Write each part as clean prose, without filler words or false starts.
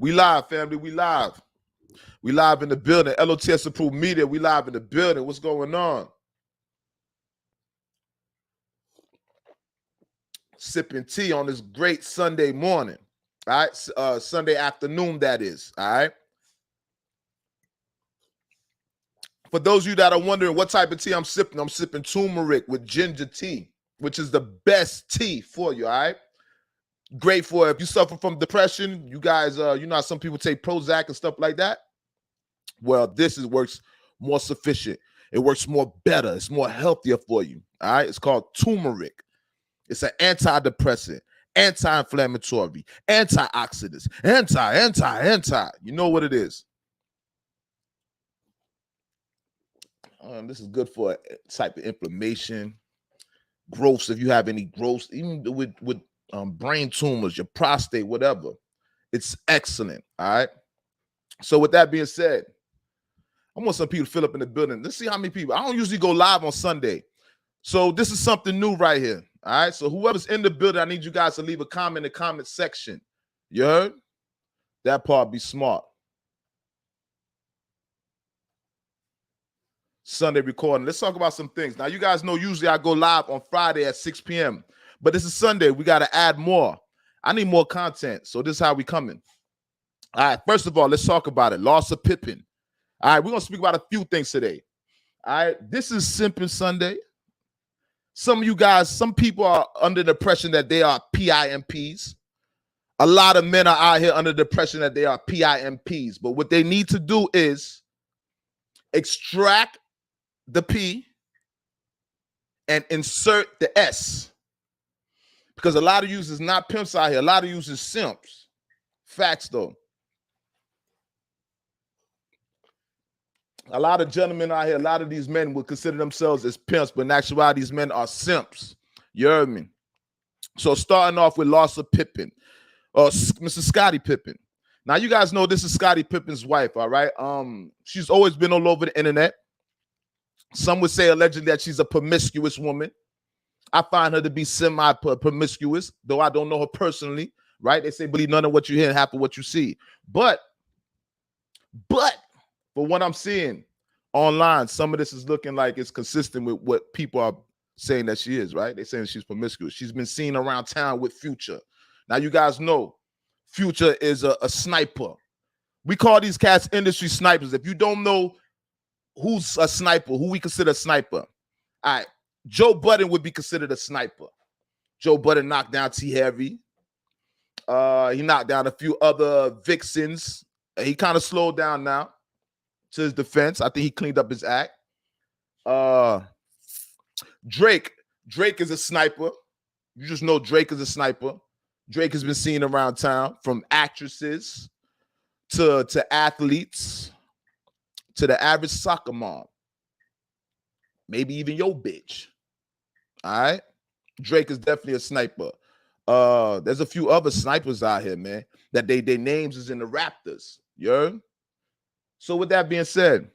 We live, family. We live. We live in the building. L.O.T.S approved media. We live in the building. What's going on? Sipping tea on this great Sunday morning. All right. Sunday afternoon, that is. All right. For those of you that are wondering what type of tea I'm sipping turmeric with ginger tea, which is the best tea for you. All right. Great for if you suffer from depression. You guys, you know how some people take Prozac and stuff like that. Well, this works more sufficient. It works more better. It's more healthier for you. All right. It's called turmeric. It's an antidepressant, anti-inflammatory, antioxidants, anti. You know what it is. This is good for a type of inflammation, growths. If you have any growths, even with brain tumors, your prostate, whatever, it's excellent. All right. So with that being said, I want some people to fill up in the building. Let's see how many people. I don't usually go live on Sunday. So this is something new right here. All right. So whoever's in the building, I need you guys to leave a comment in the comment section. You heard? That part be smart. Sunday recording. Let's talk about some things. Now, you guys know usually I go live on Friday at 6 p.m. But this is Sunday. We got to add more. I need more content. So this is how we coming. All right. First of all, let's talk about it. Larsa Pippen. All right. We're going to speak about a few things today. All right. This is Simping Sunday. Some of you guys, some people are under the impression that they are PIMPs. A lot of men are out here under the impression that they are PIMPs. But what they need to do is extract the P and insert the S. Because a lot of users not pimps out here. A lot of users simps. Facts, though. A lot of gentlemen out here, a lot of these men would consider themselves as pimps, but in actuality, these men are simps. You heard me? So starting off with Larsa Pippen, or Mr. Scottie Pippen. Now, you guys know this is Scottie Pippen's wife, all right? She's always been all over the internet. Some would say allegedly that she's a promiscuous woman. I find her to be semi-promiscuous, though I don't know her personally, right? They say believe none of what you hear and half of what you see. But for what I'm seeing online, some of this is looking like it's consistent with what people are saying that she is, right? They're saying she's promiscuous. She's been seen around town with Future. Now, you guys know Future is a sniper. We call these cats industry snipers. If you don't know who's a sniper, who we consider a sniper, all right, Joe Budden would be considered a sniper. Joe Budden knocked down T. Heavy. He knocked down a few other vixens. He kind of slowed down now. To his defense, I think he cleaned up his act. Drake is a sniper. You just know Drake is a sniper. Drake has been seen around town, from actresses to athletes to the average soccer mom. Maybe even your bitch. All right? Drake is definitely a sniper. There's a few other snipers out here, man, that their names is in the Raptors. You heard? So with that being said,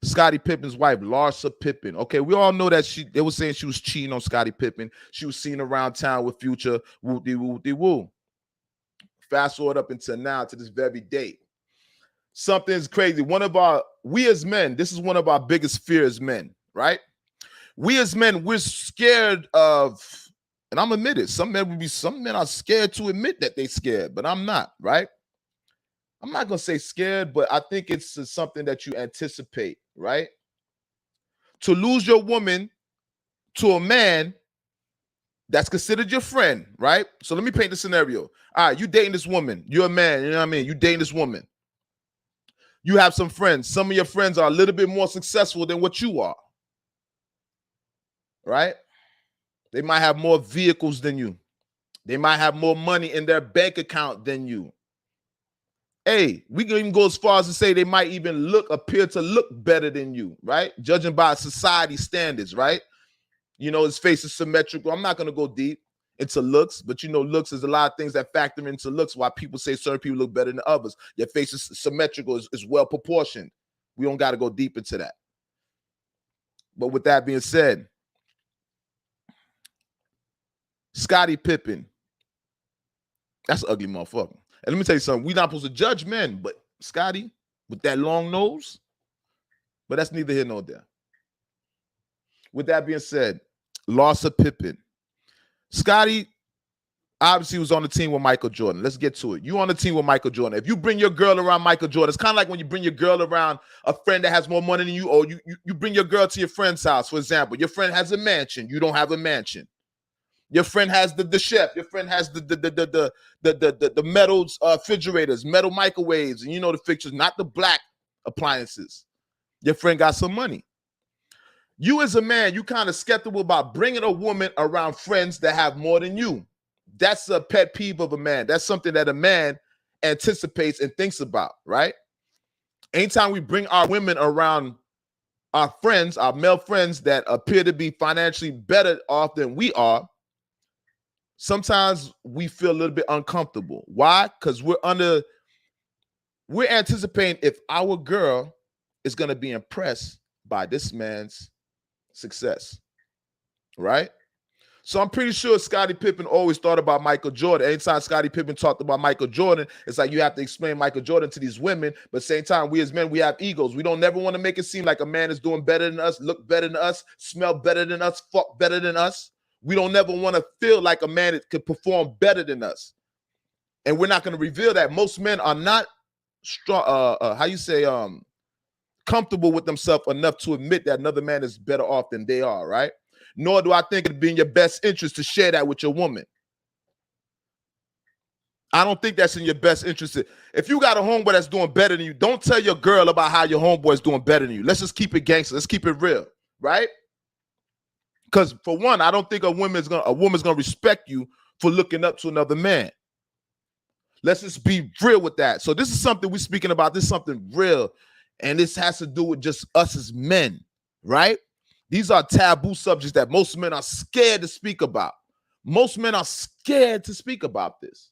Scottie Pippen's wife, Larsa Pippen. Okay, we all know that they were saying she was cheating on Scottie Pippen. She was seen around town with Future. Woo-de-woo-de-woo. Fast forward up until now, to this very date. Something's crazy. We as men, this is one of our biggest fears, men, right? We as men, we're scared of, and I'm admitted, some men are scared to admit that they're scared, but I'm not, right? I'm not going to say scared, but I think it's something that you anticipate, right? To lose your woman to a man that's considered your friend, right? So let me paint the scenario. All right, you dating this woman. You're a man, you know what I mean? You dating this woman. You have some friends. Some of your friends are a little bit more successful than what you are, right? They might have more vehicles than you. They might have more money in their bank account than you. Hey, we can even go as far as to say they might even appear to look better than you, right? Judging by society standards, right? You know, his face is symmetrical. I'm not going to go deep into looks, but you know, looks is a lot of things that factor into looks, why people say certain people look better than others. Your face is symmetrical, is well proportioned. We don't got to go deep into that. But with that being said, Scottie Pippen, that's an ugly motherfucker. And let me tell you something. We're not supposed to judge men, but Scotty, with that long nose, but that's neither here nor there. With that being said, Larsa Pippen. Scotty obviously was on the team with Michael Jordan. Let's get to it. You on the team with Michael Jordan. If you bring your girl around Michael Jordan, it's kind of like when you bring your girl around a friend that has more money than you, or you bring your girl to your friend's house, for example. Your friend has a mansion. You don't have a mansion. Your friend has the chef. Your friend has the metals refrigerators, metal microwaves, and you know the fixtures, not the black appliances. Your friend got some money. You as a man, you kind of skeptical about bringing a woman around friends that have more than you. That's a pet peeve of a man. That's something that a man anticipates and thinks about, right? Anytime we bring our women around our friends, our male friends that appear to be financially better off than we are, sometimes we feel a little bit uncomfortable. Why? Because we're anticipating if our girl is going to be impressed by this man's success, right? So I'm pretty sure Scottie Pippen always thought about Michael Jordan. Anytime Scottie Pippen talked about Michael Jordan, it's like you have to explain Michael Jordan to these women, but at the same time, we as men, we have egos. We don't never want to make it seem like a man is doing better than us, look better than us, smell better than us, fuck better than us. We don't never want to feel like a man that could perform better than us. And we're not going to reveal that. Most men are not strong, comfortable with themselves enough to admit that another man is better off than they are, right? Nor do I think it'd be in your best interest to share that with your woman. I don't think that's in your best interest. If you got a homeboy that's doing better than you, don't tell your girl about how your homeboy is doing better than you. Let's just keep it gangster. Let's keep it real, right? Because for one, I don't think a woman's gonna respect you for looking up to another man. Let's just be real with that. So this is something we're speaking about. This is something real. And this has to do with just us as men, right? These are taboo subjects that most men are scared to speak about. Most men are scared to speak about this.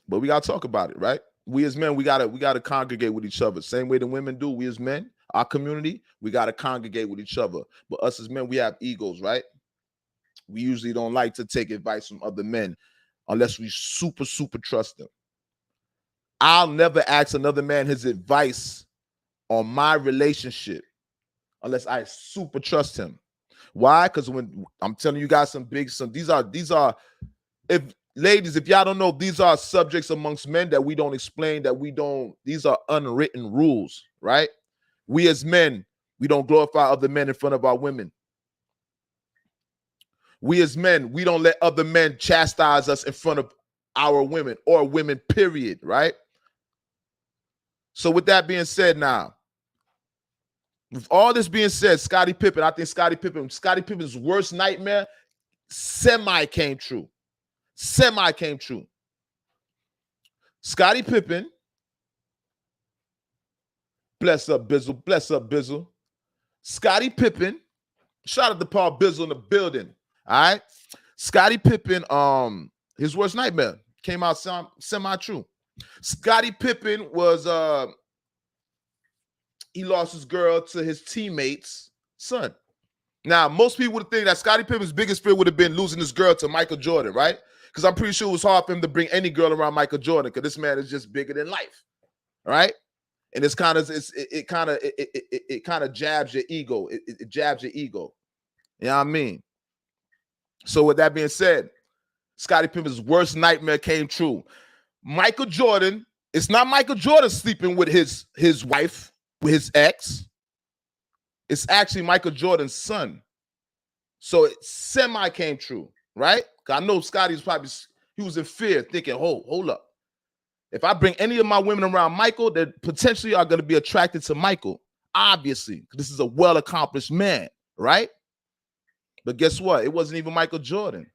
But we got to talk about it, right? We as men, we gotta congregate with each other. Same way the women do. We as men, our community, we got to congregate with each other. But us as men, we have egos, right? We usually don't like to take advice from other men unless we super, super trust them. I'll never ask another man his advice on my relationship unless I super trust him. Why? Because when I'm telling you guys these are, if ladies, if y'all don't know, these are subjects amongst men that we don't explain, these are unwritten rules, right? We as men, we don't glorify other men in front of our women. We as men, we don't let other men chastise us in front of our women or women, period, right? So with that being said now, with all this being said, Scottie Pippen, I think Scottie Pippen's worst nightmare semi came true. Scottie Pippen, bless up Bizzle. Scottie Pippen, shout out to Paul Bizzle in the building. All right. Scottie Pippen, his worst nightmare came out semi-true. Scottie Pippen was he lost his girl to his teammate's son. Now, most people would think that Scottie Pippen's biggest fear would have been losing his girl to Michael Jordan, right? Because I'm pretty sure it was hard for him to bring any girl around Michael Jordan because this man is just bigger than life, right? And it kind of jabs your ego. It jabs your ego. You know what I mean? So with that being said, Scottie Pippen's worst nightmare came true. Michael Jordan, it's not Michael Jordan sleeping with his wife, with his ex. It's actually Michael Jordan's son. So it semi came true, right? I know Scotty he was in fear, thinking, hold up. If I bring any of my women around Michael, they potentially are going to be attracted to Michael. Obviously, this is a well-accomplished man, right? But guess what? It wasn't even Michael Jordan.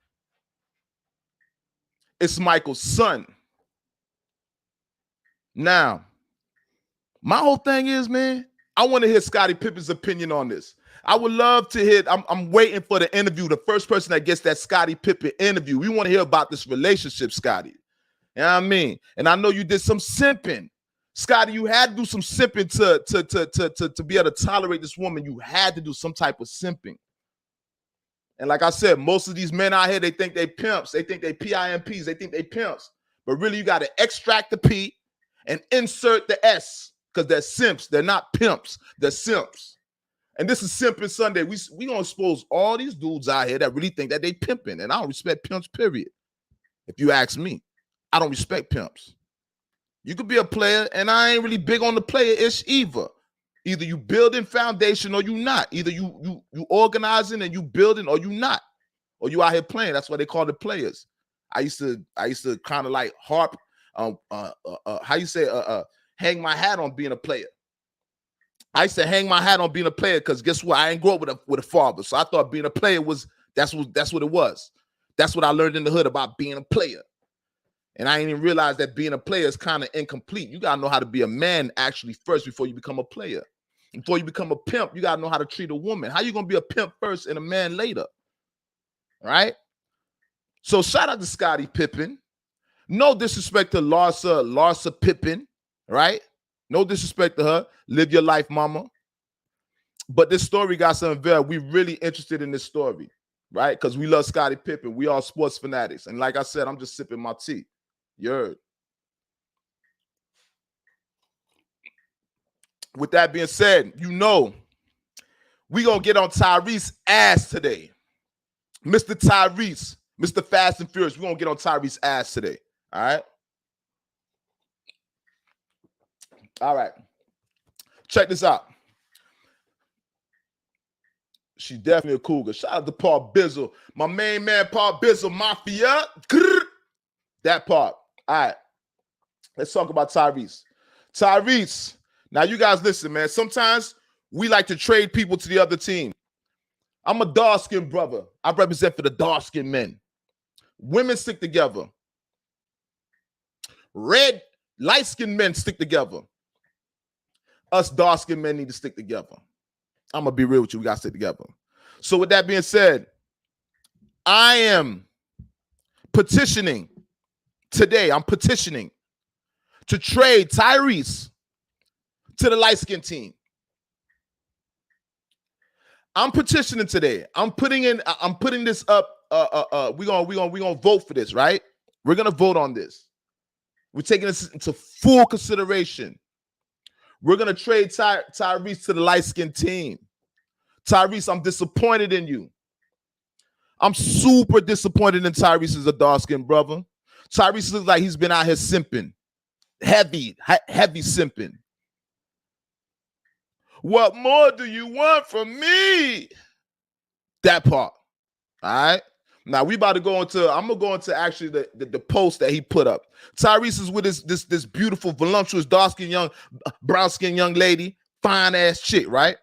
It's Michael's son. Now, my whole thing is, man, I want to hear Scottie Pippen's opinion on this. I would love to hear. I'm waiting for the interview. The first person that gets that Scottie Pippen interview. We want to hear about this relationship, Scottie. You know what I mean? And I know you did some simping. Scottie, you had to do some simping to be able to tolerate this woman. You had to do some type of simping. And like I said, most of these men out here, they think they pimps. They think they PIMPs. They think they pimps. But really, you got to extract the P and insert the S because they're simps. They're not pimps. They're simps. And this is Simping Sunday. We going to expose all these dudes out here that really think that they pimping. And I don't respect pimps, period. If you ask me, I don't respect pimps. You could be a player, and I ain't really big on the player-ish either. Either you building foundation or you not. Either you organizing and you building or you not. Or you out here playing. That's why they call it players. I used to kind of like harp, hang my hat on being a player. I used to hang my hat on being a player because guess what? I ain't grow up with a father. So I thought being a player that's what it was. That's what I learned in the hood about being a player. And I didn't even realize that being a player is kind of incomplete. You got to know how to be a man actually first before you become a player. Before you become a pimp, you got to know how to treat a woman. How you going to be a pimp first and a man later? Right? So shout out to Scottie Pippen. No disrespect to Larsa Pippen, right? No disrespect to her. Live your life, mama. But this story got something very, we really interested in this story, right? Because we love Scottie Pippen. We are sports fanatics. And like I said, I'm just sipping my tea. You heard? With that being said, you know, we going to get on Tyrese's ass today. Mr. Tyrese, Mr. Fast and Furious, we're going to get on Tyrese's ass today. All right? All right. Check this out. She's definitely a cougar. Shout out to Paul Bizzle. My main man, Paul Bizzle, Mafia. That part. All right. Let's talk about Tyrese. Tyrese. Now, you guys listen, man. Sometimes we like to trade people to the other team. I'm a dark-skinned brother. I represent for the dark-skinned men. Women stick together. Light-skinned men stick together. Us dark-skinned men need to stick together. I'm going to be real with you. We got to stick together. So with that being said, I am petitioning today. I'm petitioning to trade Tyrese to the light-skinned team. I'm petitioning today. I'm putting this up. We're gonna vote for this, right? We're gonna vote on this. We're taking this into full consideration. We're gonna trade Tyrese to the light-skinned team. Tyrese, I'm disappointed in you. I'm super disappointed in Tyrese as a dark-skinned brother. Tyrese looks like he's been out here simping. Heavy simping. What more do you want from me? That part. All right. Now we about to go into. I'm gonna go into actually the post that he put up. Tyrese is with this beautiful, voluptuous, dark-skinned young, brown-skinned young lady, fine ass chick, right?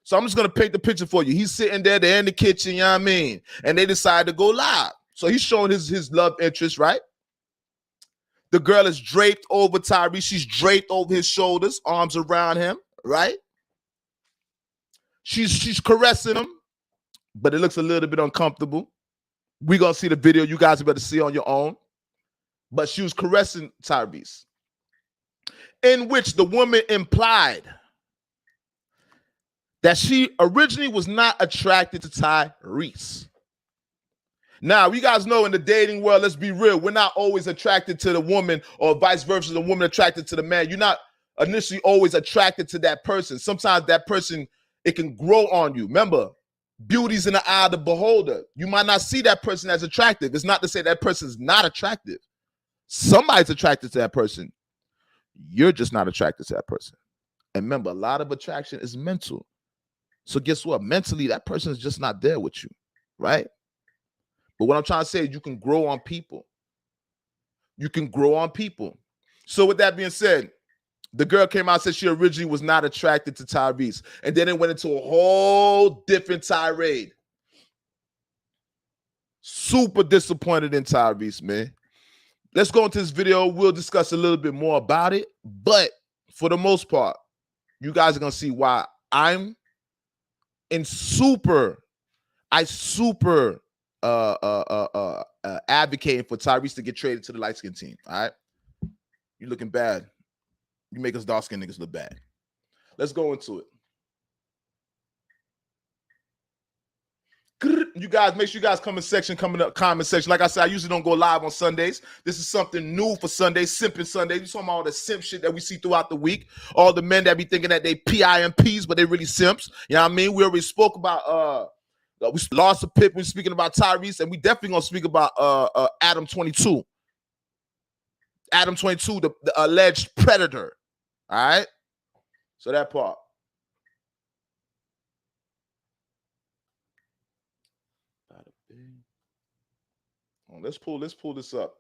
So I'm just gonna paint the picture for you. He's sitting there, they're in the kitchen, you know what I mean? And they decide to go live. So he's showing his love interest, right? The girl is draped over Tyrese. She's draped over his shoulders, arms around him, right? She's caressing him, but it looks a little bit uncomfortable. We're going to see the video. You guys are better see on your own. But she was caressing Tyrese, in which the woman implied that she originally was not attracted to Tyrese. Now, you guys know in the dating world, let's be real, we're not always attracted to the woman or vice versa, the woman attracted to the man. You're not initially always attracted to that person. Sometimes that person, it can grow on you. Remember, beauty's in the eye of the beholder. You might not see that person as attractive. It's not to say that person's not attractive. Somebody's attracted to that person. You're just not attracted to that person. And remember, a lot of attraction is mental. So guess what? Mentally, that person is just not there with you, right? But what I'm trying to say is you can grow on people. You can grow on people. So with that being said, the girl came out and said she originally was not attracted to Tyrese. And then it went into a whole different tirade. Super disappointed in Tyrese, man. Let's go into this video. We'll discuss a little bit more about it. But for the most part, you guys are going to see why I'm in super advocating for Tyrese to get traded to the light skin team. All right. You're looking bad. You make us dark skin niggas look bad. Let's go into it. You guys, make sure you guys comment section. Like I said, I usually don't go live on Sundays. This is something new for Sundays, simping Sundays. You talking about all the simp shit that we see throughout the week. All the men that be thinking that they PIMPs, but they really simps. You know what I mean? We already spoke about Larsa Pippen. We're speaking about Tyrese, and we definitely gonna speak about Adam 22. Adam 22, the alleged predator. All right. So that part. Let's pull this up.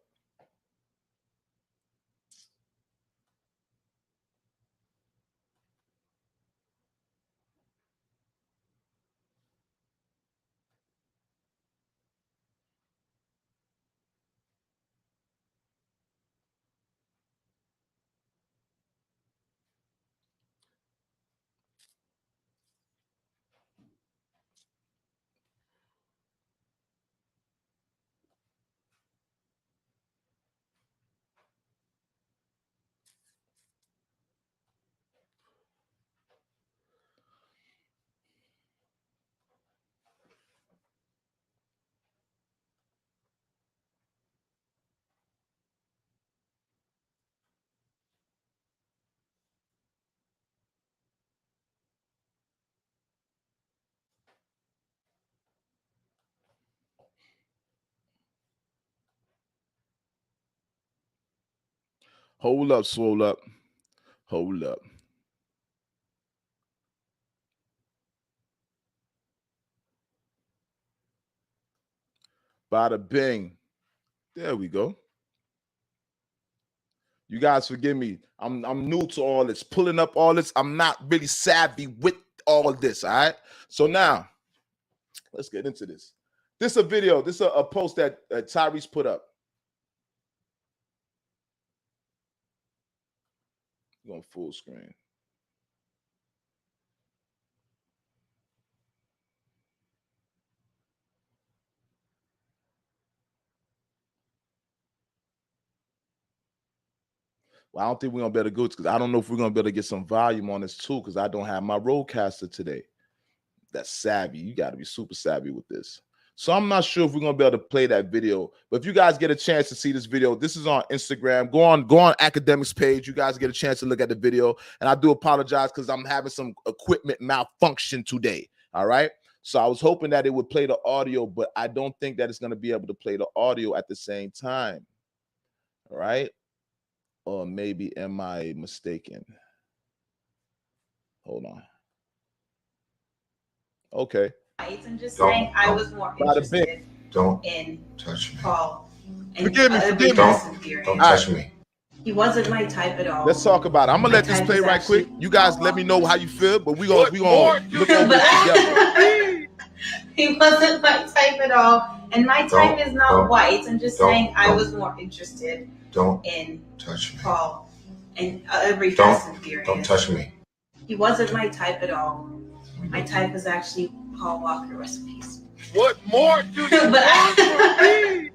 Hold up, swole up. Hold up. Bada bing. There we go. You guys forgive me. I'm new to all this. Pulling up all this. I'm not really savvy with all of this. All right. So now let's get into this. This is a video. This is a post that Tyrese put up. Going full screen. Well, I don't think we're gonna be able to go because I don't know if we're gonna be able to get some volume on this too, because I don't have my roadcaster today. That's savvy. You got to be super savvy with this. So I'm not sure if we're gonna be able to play that video. But if you guys get a chance to see this video, this is on Instagram. Go on Academics page. You guys get a chance to look at the video. And I do apologize because I'm having some equipment malfunction today. All right. So I was hoping that it would play the audio, but I don't think that it's gonna be able to play the audio at the same time. All right. Or maybe am I mistaken? Hold on. Okay. I'm just saying I was more interested in touch me. Paul. Forgive me. Don't touch me. He wasn't my type at all. Let's talk about it. I'm gonna let this play right quick. You guys let me know how you feel, but we gonna look over this together. He wasn't my type at all, and my type is not white. I'm just saying I was more interested in touch me. Paul and every Fast and Furious. Don't touch me. He wasn't my type at all. My type was actually Paul Walker recipes. What more do you want from me?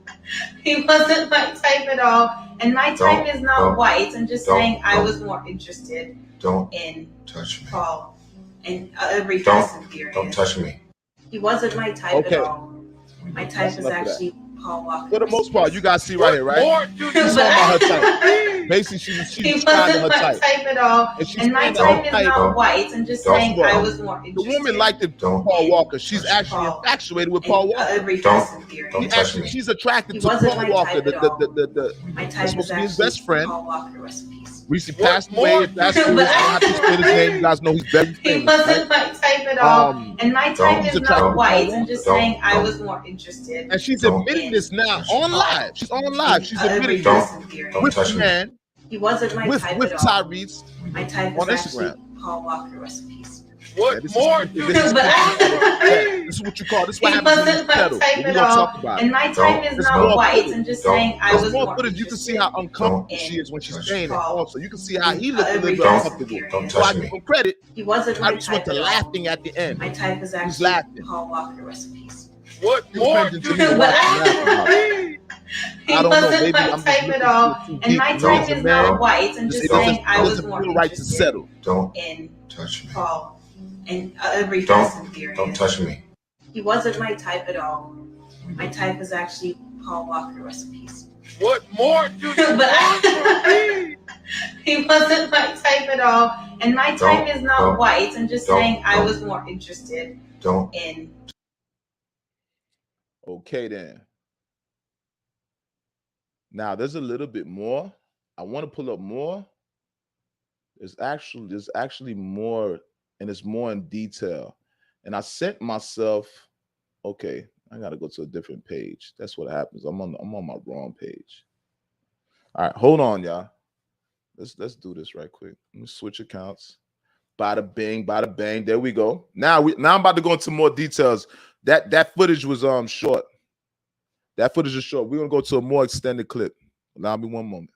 He wasn't my type at all, and my type is not white. I'm just saying I was more interested in touch me. Paul and every Fast and Furious. Don't touch me. He wasn't my type at all. My type was actually Paul Walker. For the most part, you guys see right here, right? She's talking about her type. Basically, she's describing her type. Type at all, and my type is not white. I'm just saying I was more interested. The woman liked Paul Walker. She's actually infatuated with Paul Walker. Every Fast and Furious. She's attracted to Paul Walker. My type supposed is to be his actually best friend. Paul Walker recipes. Recently passed away. That's I don't have to say his name. You guys know he's very famous. He wasn't my type at all, and my type is not white. I'm just saying I was more interested. And she's admitting this now on live. She's on live. She's admitting this with the man. He wasn't my type with at all. Tyrese my type on is Instagram. Actually Paul Walker recipes. What more? This is what you call. This is what happens when you settle. We're gonna talk about it. And my type is not white. I'm just saying I was more footage. You can see how uncomfortable she is when she's saying it. Also, you can see how he looks a little bit uncomfortable. So I give him credit. He wasn't my I just went to laughing at the end. My type is actually laughing. Paul Walker recipes. What more? He wasn't my type at all, and my type is not white. I'm just saying I was more right to settle. In touch me. Paul and every Fast and Furious. Don't touch me. He wasn't my type at all. My type is actually Paul Walker. Rest in peace. What more do you want from me? He wasn't my type at all, and my type is not white. I'm just saying I was more interested in. Okay then. Now there's a little bit more. I want to pull up more. There's actually more, and it's more in detail. And I sent myself. Okay, I gotta go to a different page. That's what happens. I'm on my wrong page. All right, hold on, y'all. Let's do this right quick. Let me switch accounts. Bada bing, bada bang. There we go. Now I'm about to go into more details. That footage was short. That footage is short. We're gonna go to a more extended clip. Allow me one moment.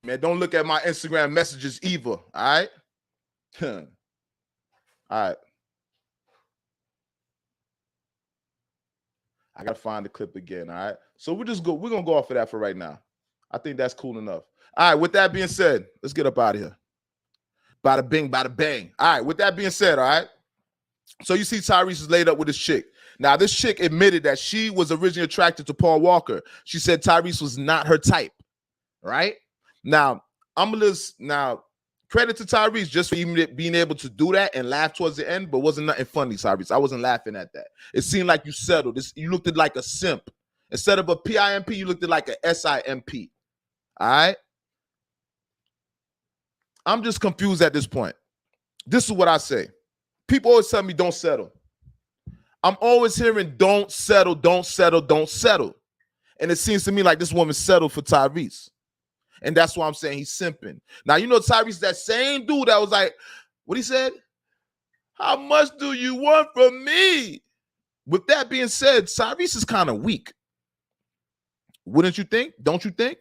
Man, don't look at my Instagram messages either. All right. All right. I gotta find the clip again. All right. So we're gonna go off of that for right now. I think that's cool enough. All right. With that being said, let's get up out of here. Bada bing, bada bang. All right. With that being said, all right. So you see Tyrese is laid up with this chick. Now, this chick admitted that she was originally attracted to Paul Walker. She said Tyrese was not her type. Right? Now, credit to Tyrese just for even being able to do that and laugh towards the end, but wasn't nothing funny, Tyrese. I wasn't laughing at that. It seemed like you settled. You looked at like a simp. Instead of a PIMP, you looked at like a SIMP. All right? I'm just confused at this point. This is what I say. People always tell me don't settle. I'm always hearing don't settle, don't settle, don't settle. And it seems to me like this woman settled for Tyrese. And that's why I'm saying he's simping. Now, you know, Tyrese, that same dude that was like, what he said? How much do you want from me? With that being said, Tyrese is kind of weak. Wouldn't you think? Don't you think?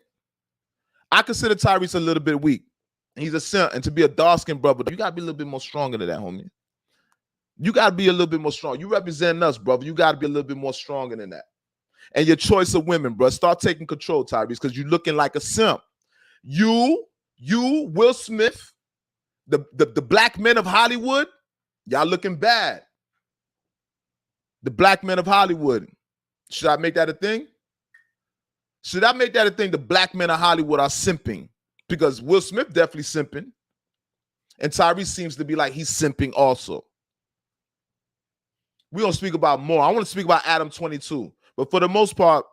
I consider Tyrese a little bit weak. He's a simp. And to be a dark-skinned brother, you got to be a little bit more stronger than that, homie. You got to be a little bit more strong. You represent us, brother. You got to be a little bit more stronger than that. And your choice of women, bro. Start taking control, Tyrese, because you're looking like a simp. You, Will Smith, the black men of Hollywood, y'all looking bad. The black men of Hollywood. Should I make that a thing? Should I make that a thing? The black men of Hollywood are simping. Because Will Smith definitely simping. And Tyrese seems to be like he's simping also. We're going to speak about more. I want to speak about Adam 22. But for the most part,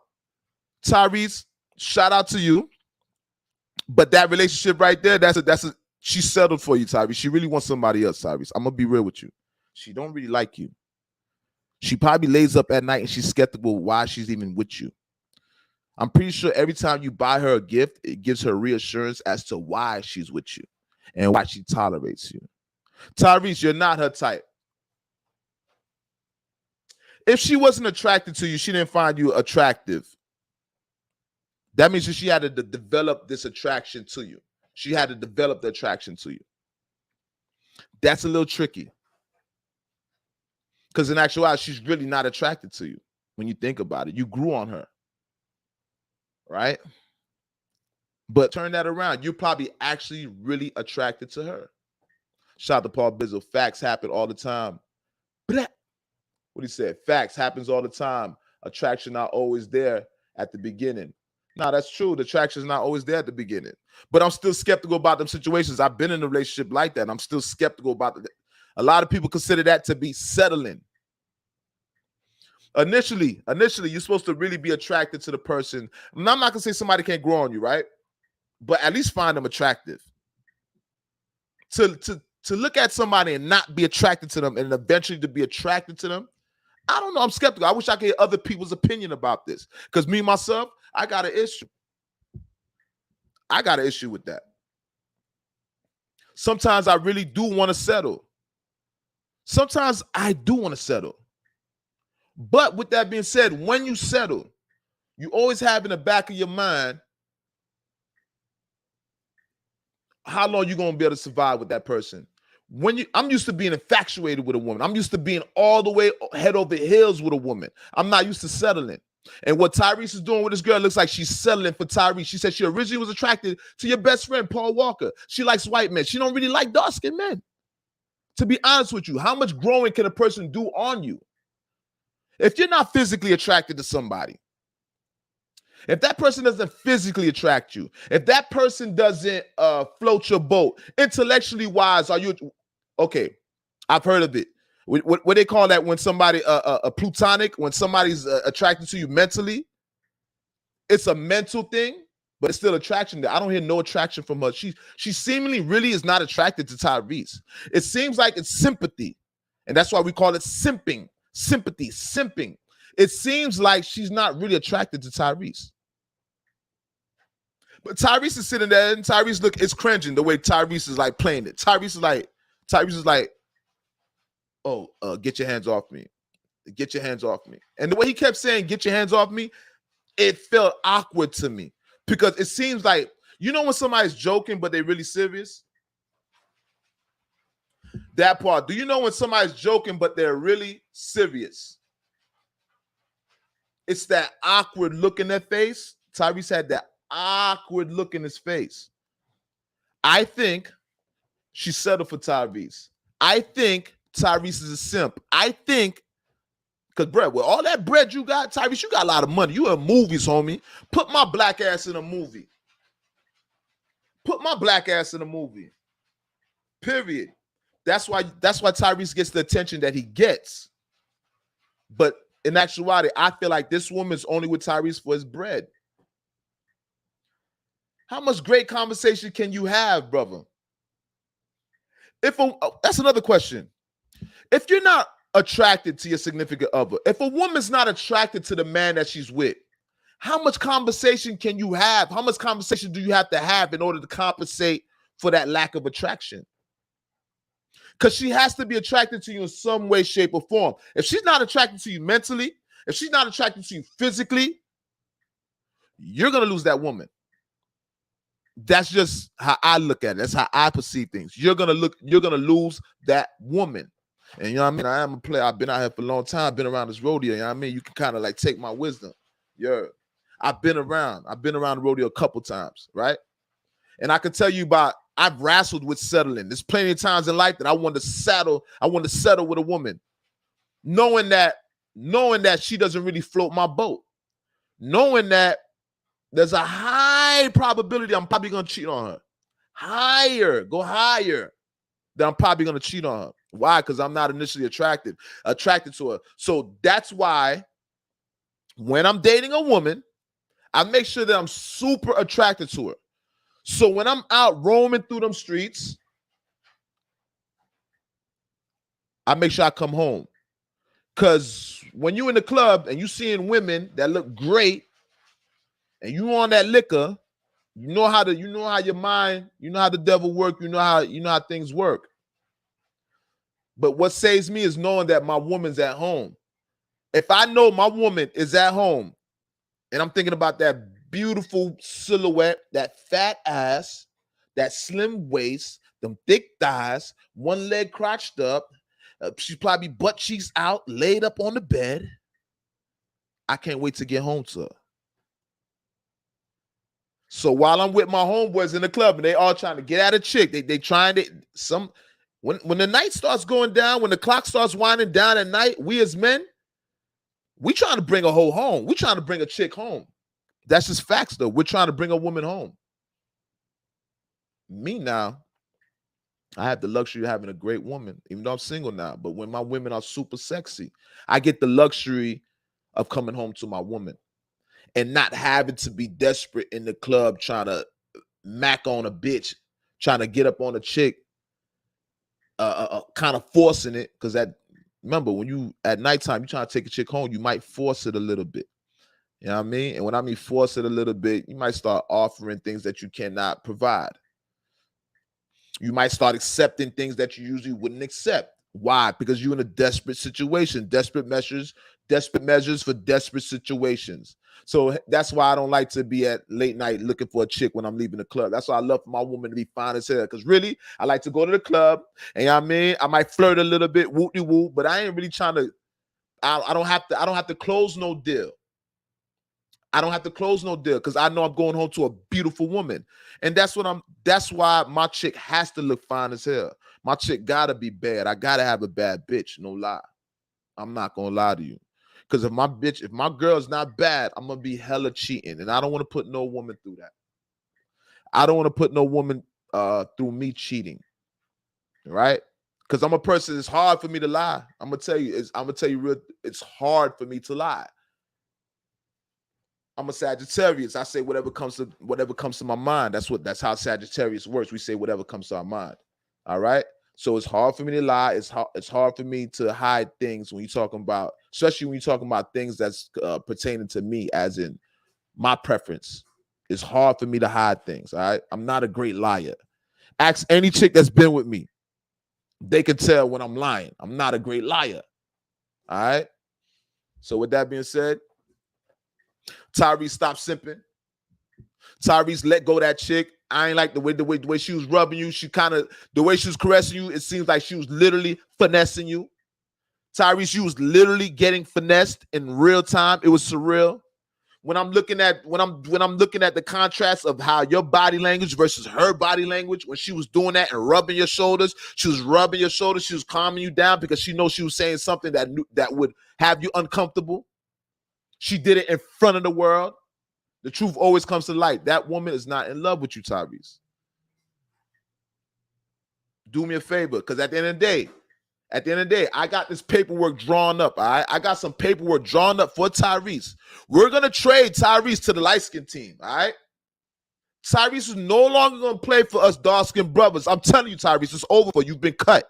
Tyrese, shout out to you. But that relationship right there, she settled for you, Tyrese. She really wants somebody else, Tyrese. I'm going to be real with you. She don't really like you. She probably lays up at night and she's skeptical why she's even with you. I'm pretty sure every time you buy her a gift, it gives her reassurance as to why she's with you and why she tolerates you. Tyrese, you're not her type. If she wasn't attracted to you, she didn't find you attractive. That means that she had to develop this attraction to you. She had to develop the attraction to you. That's a little tricky. Because in actuality, she's really not attracted to you when you think about it. You grew on her. Right? But turn that around. You're probably actually really attracted to her. Shout out to Paul Bizzle. Facts happen all the time. What he said, facts happens all the time. Attraction not always there at the beginning. No, that's true. The attraction is not always there at the beginning. But I'm still skeptical about them situations. I've been in a relationship like that. And I'm still skeptical about it. A lot of people consider that to be settling. Initially, you're supposed to really be attracted to the person. And I'm not going to say somebody can't grow on you, right? But at least find them attractive. To look at somebody and not be attracted to them and eventually to be attracted to them, I don't know. I'm skeptical. I wish I could hear other people's opinion about this. Because me, myself, I got an issue. I got an issue with that. Sometimes I really do want to settle. Sometimes I do want to settle. But with that being said, when you settle, you always have in the back of your mind, how long you gonna be able to survive with that person? I'm used to being infatuated with a woman. I'm used to being all the way head over heels with a woman. I'm not used to settling. And what Tyrese is doing with this girl looks like she's settling for Tyrese. She said she originally was attracted to your best friend, Paul Walker. She likes white men. She don't really like dark-skinned men. To be honest with you, how much growing can a person do on you? If you're not physically attracted to somebody, if that person doesn't physically attract you, if that person doesn't float your boat, intellectually wise, are you okay? I've heard of it. What they call that when somebody a plutonic, when somebody's attracted to you mentally, it's a mental thing, but it's still attraction there. I don't hear no attraction from her. She seemingly really is not attracted to Tyrese. It seems like it's sympathy, and that's why we call it simping. Sympathy, simping. It seems like she's not really attracted to Tyrese. But Tyrese is sitting there, and Tyrese it's cringing the way Tyrese is like playing it. Tyrese is like, oh, get your hands off me. Get your hands off me. And the way he kept saying, get your hands off me, it felt awkward to me. Because it seems like, you know when somebody's joking, but they're really serious? That part. Do you know when somebody's joking, but they're really serious? It's that awkward look in their face. Tyrese had that awkward look in his face. I think she settled for Tyrese. I think Tyrese is a simp. I think, because bread, with all that bread you got, Tyrese, you got a lot of money. You in movies, homie. Put my black ass in a movie. Put my black ass in a movie. Period. That's why Tyrese gets the attention that he gets. But in actuality, I feel like this woman's only with Tyrese for his bread. How much great conversation can you have, brother? That's another question. If you're not attracted to your significant other, if a woman's not attracted to the man that she's with, how much conversation can you have? How much conversation do you have to have in order to compensate for that lack of attraction? Because she has to be attracted to you in some way, shape, or form. If she's not attracted to you mentally, if she's not attracted to you physically, you're going to lose that woman. That's just how I look at it. That's how I perceive things. You're gonna lose that woman. And you know what I mean? I am a player. I've been out here for a long time. I've been around this rodeo. You know what I mean? You can kind of like take my wisdom. Yeah. I've been around the rodeo a couple times, right? And I can tell you I've wrestled with settling. There's plenty of times in life that I want to settle with a woman, knowing that she doesn't really float my boat, knowing that there's a high probability I'm probably going to cheat on her. Go higher that I'm probably going to cheat on her. Why? Because I'm not initially attracted to her. So that's why when I'm dating a woman, I make sure that I'm super attracted to her. So when I'm out roaming through them streets, I make sure I come home. Because when you're in the club and you seeing women that look great, and you on that liquor, you know how your mind, you know how the devil work, you know how things work. But what saves me is knowing that my woman's at home. If I know my woman is at home, and I'm thinking about that beautiful silhouette, that fat ass, that slim waist, them thick thighs, one leg crotched up, she's probably butt cheeks out, laid up on the bed. I can't wait to get home to her. So while I'm with my homeboys in the club and they all trying to get at a chick, they trying to when the night starts going down, when the clock starts winding down at night, we as men, we trying to bring a hoe home. We trying to bring a chick home. That's just facts though. We're trying to bring a woman home. Me now, I have the luxury of having a great woman, even though I'm single now. But when my women are super sexy, I get the luxury of coming home to my woman. And not having to be desperate in the club trying to mac on a bitch, trying to get up on a chick, kind of forcing it. Because remember, when you at nighttime, you trying to take a chick home, you might force it a little bit. You know what I mean? And when I mean force it a little bit, you might start offering things that you cannot provide. You might start accepting things that you usually wouldn't accept. Why? Because you're in a desperate situation. Desperate measures Desperate measures for desperate situations. So that's why I don't like to be at late night looking for a chick when I'm leaving the club. That's why I love for my woman to be fine as hell. Because really, I like to go to the club, and you know what I mean, I might flirt a little bit, whoop-de-whoop, but I ain't really trying to. I don't have to close no deal. I don't have to close no deal because I know I'm going home to a beautiful woman. And that's why my chick has to look fine as hell. My chick gotta be bad. I gotta have a bad bitch, no lie. I'm not gonna lie to you. Because if my girl's not bad, I'm gonna be hella cheating. And I don't want to put no woman through that. I don't want to put no woman through me cheating. Right? Because I'm a person, it's hard for me to lie. I'm gonna tell you it's hard for me to lie. I'm a Sagittarius. I say whatever comes to my mind. That's how Sagittarius works. We say whatever comes to our mind. All right. So it's hard for me to lie. It's hard for me to hide things when you're talking about, especially when you're talking about things that's pertaining to me, as in my preference. It's hard for me to hide things. All right. I'm not a great liar. Ask any chick that's been with me. They can tell when I'm lying. I'm not a great liar. All right. So with that being said, Tyrese, stop simping. Tyrese, let go of that chick. I ain't like the way she was rubbing you. The way she was caressing you, it seems like she was literally finessing you. Tyrese, you was literally getting finessed in real time. It was surreal. When I'm looking at the contrast of how your body language versus her body language, when she was doing that and rubbing your shoulders, she was calming you down because she knows she was saying something that would have you uncomfortable. She did it in front of the world. The truth always comes to light. That woman is not in love with you, Tyrese. Do me a favor, because at the end of the day, I got this paperwork drawn up. All right, I got some paperwork drawn up for Tyrese. We're gonna trade Tyrese to the light-skinned team. All right, Tyrese is no longer gonna play for us dark-skinned brothers. I'm telling you, Tyrese, it's over for you. You've been cut.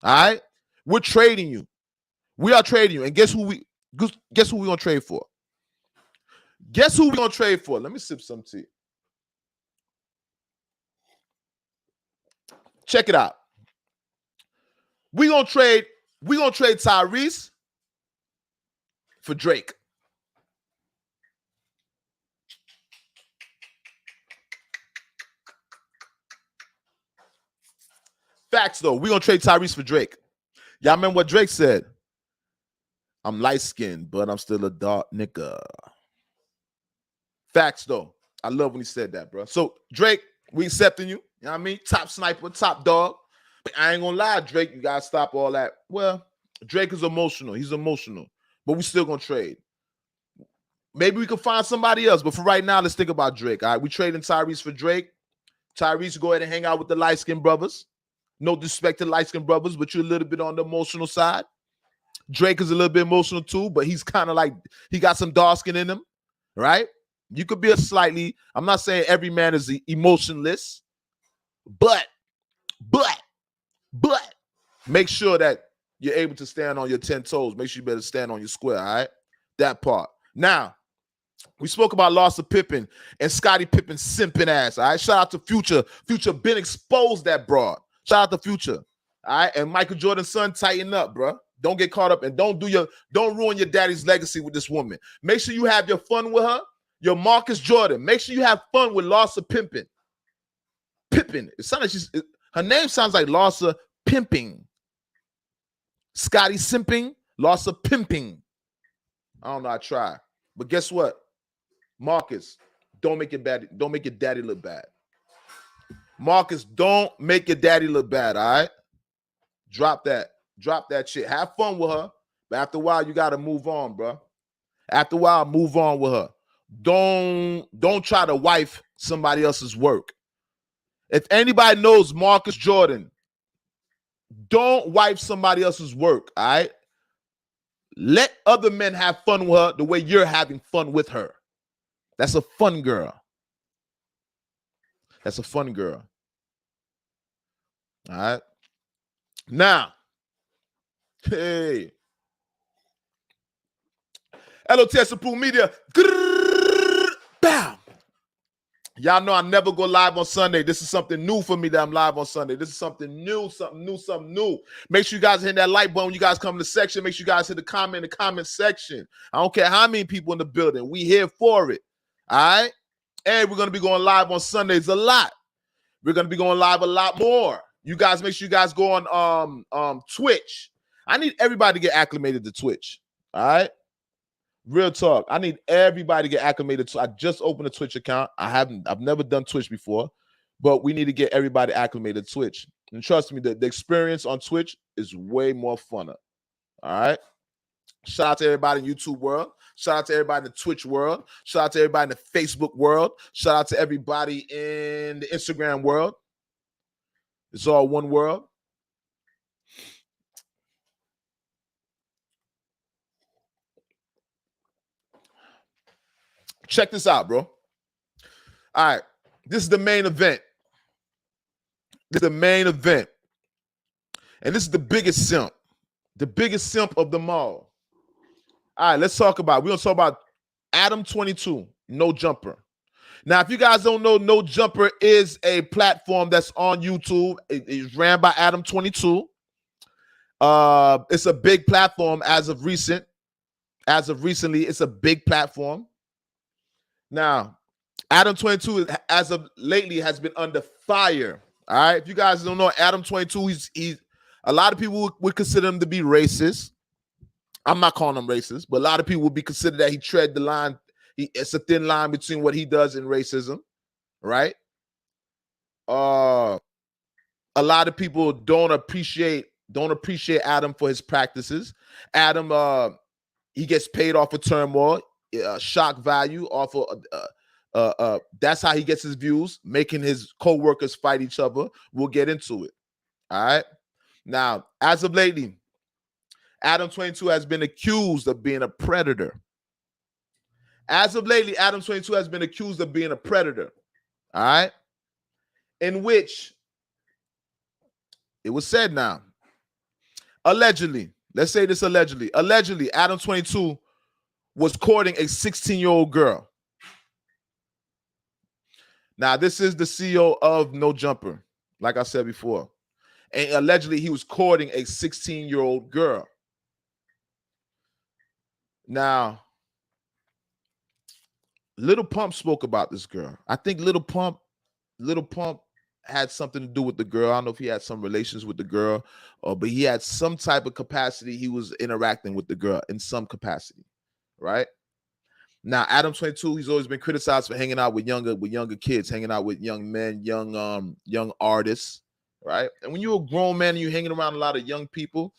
All right, we're trading you. We are trading you, and guess who we gonna trade for? Guess who we gonna trade for? Let me sip some tea. Check it out. We gonna trade Tyrese for Drake. Facts though, we gonna trade Tyrese for Drake. Y'all remember what Drake said? I'm light-skinned, but I'm still a dark nigga. Facts though. I love when he said that, bro. So Drake, we accepting you. You know what I mean? Top sniper, top dog. But I ain't gonna lie, Drake, you gotta stop all that. Well, Drake is emotional. He's emotional. But we still gonna trade. Maybe we can find somebody else. But for right now, let's think about Drake. All right, we trading Tyrese for Drake. Tyrese, go ahead and hang out with the light-skinned brothers. No disrespect to light-skinned brothers, but you're a little bit on the emotional side. Drake is a little bit emotional too, but he's kind of like, he got some dark skin in him, right? You could be I'm not saying every man is emotionless, but make sure that you're able to stand on your 10 toes. Make sure you better stand on your square, all right? That part. Now, we spoke about Larsa Pippen and Scottie Pippen's simping ass, all right? Shout out to Future. Future been exposed that broad. Shout out to Future, all right? And Michael Jordan's son, tighten up, bro. Don't get caught up and don't ruin your daddy's legacy with this woman. Make sure you have your fun with her. Your Marcus Jordan. Make sure you have fun with Larsa Pippen. Pippen. It sounds like her name sounds like Larsa Pimping. Scotty Simping, Larsa Pimping. I don't know. I try, but guess what, Marcus? Don't make your daddy look bad. Marcus, don't make your daddy look bad. All right, drop that shit. Have fun with her, but after a while, you gotta move on, bro. After a while, move on with her. Don't try to wife somebody else's work. If anybody knows Marcus Jordan, don't wife somebody else's work, all right? Let other men have fun with her the way you're having fun with her. That's a fun girl. That's a fun girl. All right? Now, hey. L.O.T.S. Approved Media. Grrr, bam. Y'all know I never go live on Sunday. This is something new for me that I'm live on Sunday. This is something new, something new, something new. Make sure you guys hit that like button when you guys come in the section. Make sure you guys hit the comment in the comment section. I don't care how many people in the building. We here for it. All right? And we're going to be going live on Sundays a lot. We're going to be going live a lot more. You guys make sure you guys go on Twitch. I need everybody to get acclimated to Twitch. All right? Real talk. I need everybody to get acclimated to. I just opened a Twitch account. I've never done Twitch before, but we need to get everybody acclimated to Twitch. And trust me, the experience on Twitch is way more funner. All right. Shout out to everybody in YouTube world. Shout out to everybody in the Twitch world. Shout out to everybody in the Facebook world. Shout out to everybody in the Instagram world. It's all one world. Check this out, bro. All right. This is the main event. This is the main event. And this is the biggest simp. The biggest simp of them all. All right, let's talk about it. We're going to talk about Adam 22, No Jumper. Now, if you guys don't know, No Jumper is a platform that's on YouTube. It is ran by Adam 22. It's a big platform as of recent. As of recently, it's a big platform. Now, Adam 22, as of lately, has been under fire. All right. If you guys don't know, Adam 22, he's a lot of people would consider him to be racist. I'm not calling him racist, but a lot of people would be considered that he tread the line. It's a thin line between what he does and racism, right? A lot of people don't appreciate Adam for his practices. Adam, he gets paid off of turmoil, shock value, off of that's how he gets his views, making his co-workers fight each other. We'll get into it. All right. Now, as of lately, Adam 22 has been accused of being a predator. As of lately, Adam 22 has been accused of being a predator. All right. In which it was said now, allegedly, let's say this allegedly, Adam 22 was courting a 16-year-old girl. Now, this is the CEO of No Jumper, like I said before. And allegedly, he was courting a 16-year-old girl. Now, Lil Pump spoke about this girl. I think Lil Pump had something to do with the girl. I don't know if he had some relations with the girl, but he had some type of capacity. He was interacting with the girl in some capacity, right? Now, Adam 22, he's always been criticized for hanging out with younger kids, hanging out with young men, young artists, right? And when you're a grown man and you're hanging around a lot of young people,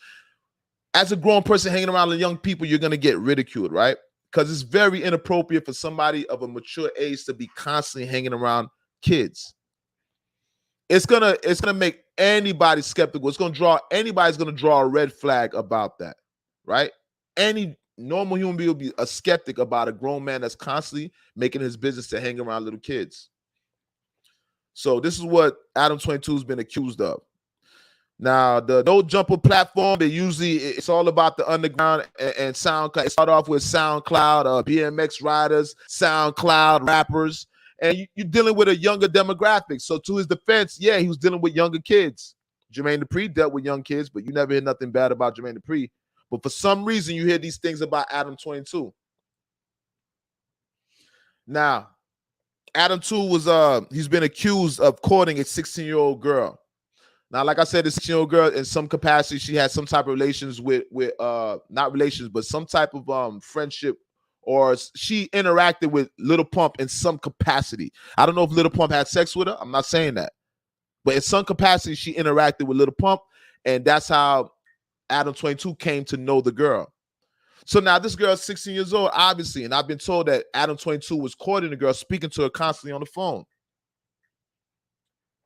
as a grown person hanging around with young people, you're gonna get ridiculed, right? Because it's very inappropriate for somebody of a mature age to be constantly hanging around kids. It's gonna make anybody skeptical. Anybody's gonna draw a red flag about that, right? Any normal human being will be a skeptic about a grown man that's constantly making his business to hang around little kids. So this is what Adam 22 has been accused of. Now, the No Jumper platform, it's all about the underground and SoundCloud. It started off with SoundCloud, BMX riders, SoundCloud rappers, and you're dealing with a younger demographic. So to his defense, yeah, he was dealing with younger kids. Jermaine Dupri dealt with young kids, but you never hear nothing bad about Jermaine Dupri. But for some reason, you hear these things about Adam 22. Now, Adam 2 he's been accused of courting a 16-year-old girl. Now, like I said, this 16-year-old girl, in some capacity, she had some type of relations with not relations, but some type of friendship, or she interacted with Lil Pump in some capacity. I don't know if Lil Pump had sex with her. I'm not saying that. But in some capacity, she interacted with Lil Pump, and that's how Adam 22 came to know the girl. So now this girl is 16 years old, obviously, and I've been told that Adam 22 was courting the girl, speaking to her constantly on the phone.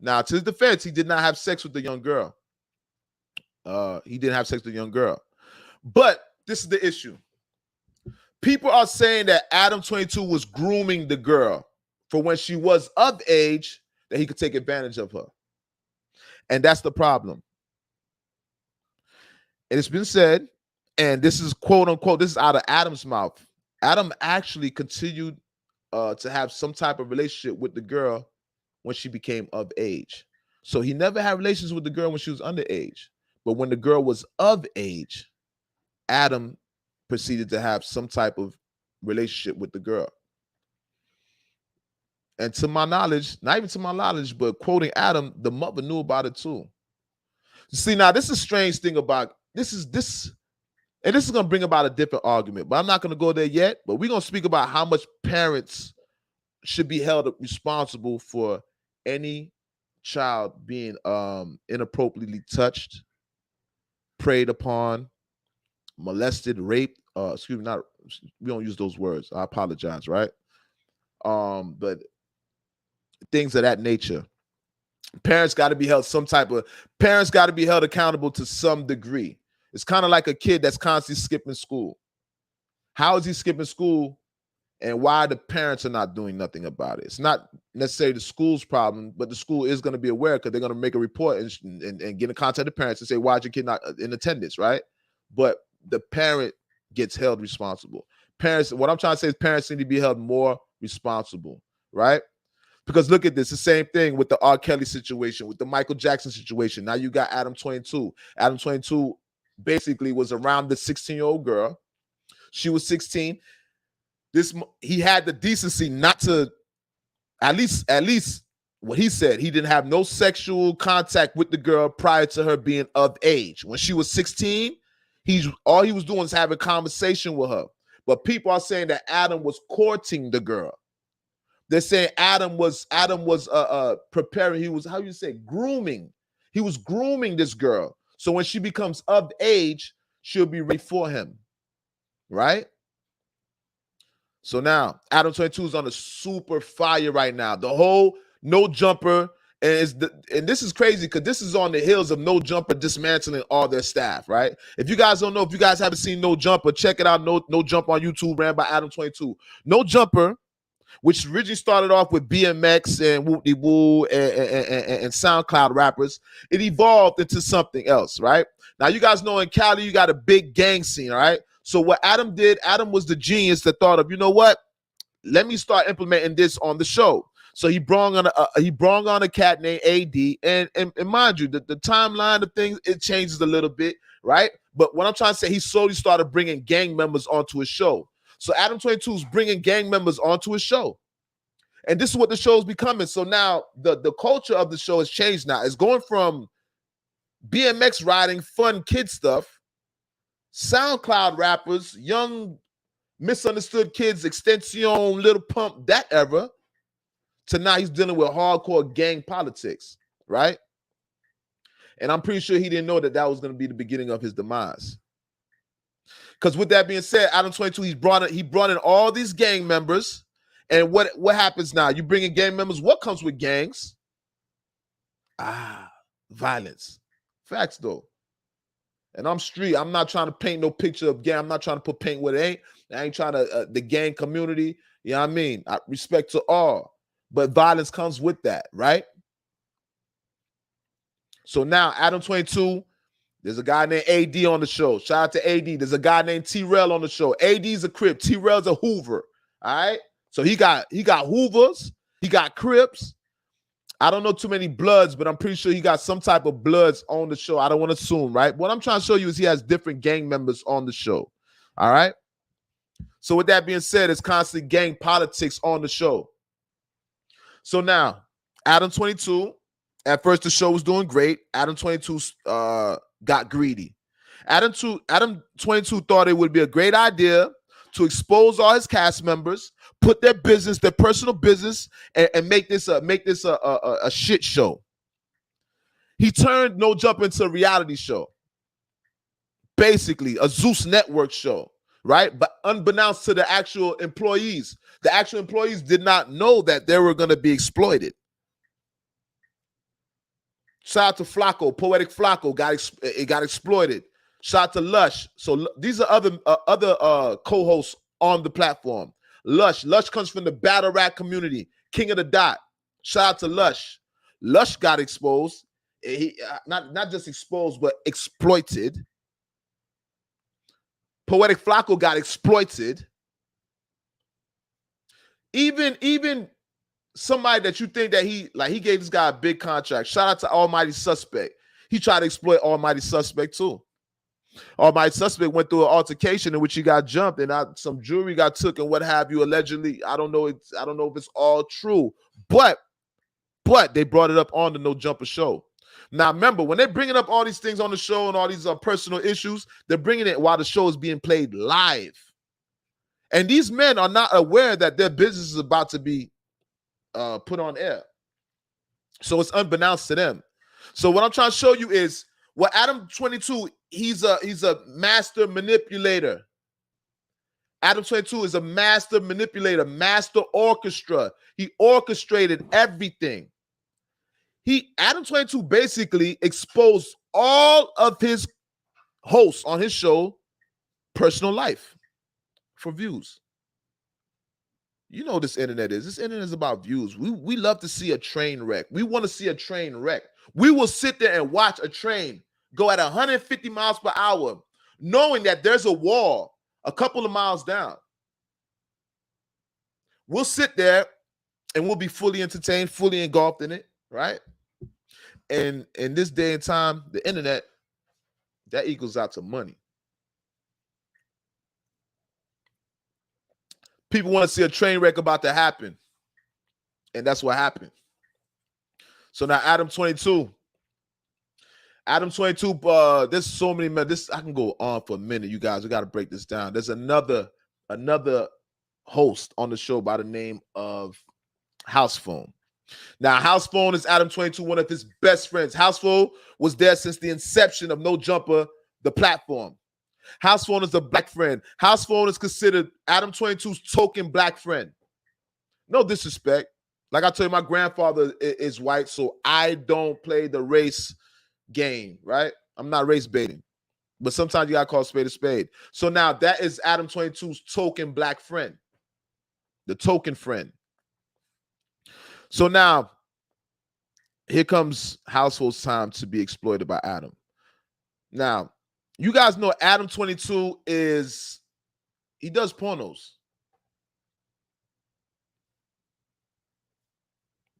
Now, to his defense, he did not have sex with the young girl. He didn't have sex with the young girl. But this is the issue. People are saying that Adam 22 was grooming the girl for when she was of age, that he could take advantage of her. And that's the problem. And it's been said, and this is quote unquote, this is out of Adam's mouth. Adam actually continued to have some type of relationship with the girl when she became of age. So he never had relations with the girl when she was underage. But when the girl was of age, Adam proceeded to have some type of relationship with the girl. And to my knowledge, not even to my knowledge, but quoting Adam, the mother knew about it too. See, now this is a strange thing about this, and this is going to bring about a different argument, but I'm not going to go there yet. But we're going to speak about how much parents should be held responsible for any child being inappropriately touched, preyed upon, molested, raped. Excuse me, not, we don't use those words. I apologize, right? But things of that nature. Parents got to be held accountable to some degree. It's kind of like a kid that's constantly skipping school. How is he skipping school, and why the parents are not doing nothing about it? It's not necessarily the school's problem, but the school is going to be aware because they're going to make a report and get in contact with the parents and say, why is your kid not in attendance, right? But the parent gets held responsible. Parents, what I'm trying to say is parents need to be held more responsible, right? Because look at this, the same thing with the R. Kelly situation, with the Michael Jackson situation. Now you got Adam 22. Adam 22 basically was around the 16-year-old girl. She was 16. He had the decency not to, at least what he said, he didn't have no sexual contact with the girl prior to her being of age. When she was 16, all he was doing was having a conversation with her. But people are saying that Adam was courting the girl. They're saying Adam was preparing. He was, how you say, grooming. He was grooming this girl. So when she becomes of age, she'll be ready for him, right? So now Adam 22 is on a super fire right now. The whole No Jumper, and this is crazy because this is on the heels of No Jumper dismantling all their staff, right? If you guys don't know, if you guys haven't seen No Jumper, check it out. No Jumper on YouTube, ran by Adam 22. No Jumper, which originally started off with BMX and Whoop-De-Woo and SoundCloud rappers, it evolved into something else, right? Now, you guys know in Cali, you got a big gang scene, right? So what Adam did, Adam was the genius that thought of, you know what? Let me start implementing this on the show. So he brought on a cat named AD, and mind you, the timeline of things, it changes a little bit, right? But what I'm trying to say, he slowly started bringing gang members onto his show. So Adam 22 is bringing gang members onto his show. And this is what the show is becoming. So now the culture of the show has changed now. It's going from BMX riding, fun kid stuff, SoundCloud rappers, young misunderstood kids, Extension, Little Pump, that era, to now he's dealing with hardcore gang politics, right? And I'm pretty sure he didn't know that was going to be the beginning of his demise. Because with that being said, Adam 22, he brought in all these gang members. And what happens now? You bring in gang members. What comes with gangs? Violence. Facts, though. And I'm street. I'm not trying to paint no picture of gang. I'm not trying to put paint where it ain't. I ain't trying to, the gang community, you know what I mean? Respect to all. But violence comes with that, right? So now, Adam 22, there's a guy named AD on the show. Shout out to AD. There's a guy named T-Rell on the show. AD's a Crip. T-Rell's a Hoover. All right? So he got Hoovers. He got Crips. I don't know too many Bloods, but I'm pretty sure he got some type of Bloods on the show. I don't want to assume, right? What I'm trying to show you is he has different gang members on the show. All right? So with that being said, it's constant gang politics on the show. So now, Adam 22, at first the show was doing great. Adam 22 got greedy. Adam 22 thought it would be a great idea to expose all his cast members, put their personal business, and make this a shit show. He turned No Jump into a reality show, basically a Zeus Network show, right? But unbeknownst to the actual employees did not know that they were going to be exploited. Shout out to Flacco, Poetic Flacco got exploited. Shout out to Lush. So these are other co-hosts on the platform. Lush comes from the battle rap community. King of the Dot. Shout out to Lush. Lush got exposed. He not just exposed, but exploited. Poetic Flacco got exploited. Even somebody that you think that he gave this guy a big contract. Shout out to Almighty Suspect. He tried to exploit Almighty Suspect too. Almighty Suspect went through an altercation in which he got jumped and some jewelry got took and what have you, allegedly. I don't know if it's all true, but they brought it up on the No Jumper show. Now remember, when they're bringing up all these things on the show and all these personal issues, they're bringing it while the show is being played live. And these men are not aware that their business is about to be put on air. So it's unbeknownst to them. So what I'm trying to show you is what Adam 22, he's a master manipulator. Adam 22 is a master manipulator, master orchestra. He orchestrated everything. Adam 22 basically exposed all of his hosts on his show personal life for views. You know this internet is. This internet is about views. We love to see a train wreck. We want to see a train wreck. We will sit there and watch a train go at 150 miles per hour, knowing that there's a wall a couple of miles down. We'll sit there and we'll be fully entertained, fully engulfed in it, right? And in this day and time, the internet, that equals out to money. People want to see a train wreck about to happen. And that's what happened. So now Adam 22. There's so many men. I can go on for a minute, you guys. We got to break this down. There's another host on the show by the name of House Phone. Now, House Phone is Adam 22, one of his best friends. House Phone was there since the inception of No Jumper, the platform. House Phone is a black friend. House Phone is considered Adam 22's token black friend. No disrespect. Like I told you, my grandfather is white, so I don't play the race game, right? I'm not race baiting. But sometimes you got to call a spade a spade. So now that is Adam 22's token black friend. The token friend. So now, here comes Household's time to be exploited by Adam. Now, you guys know Adam 22 he does pornos.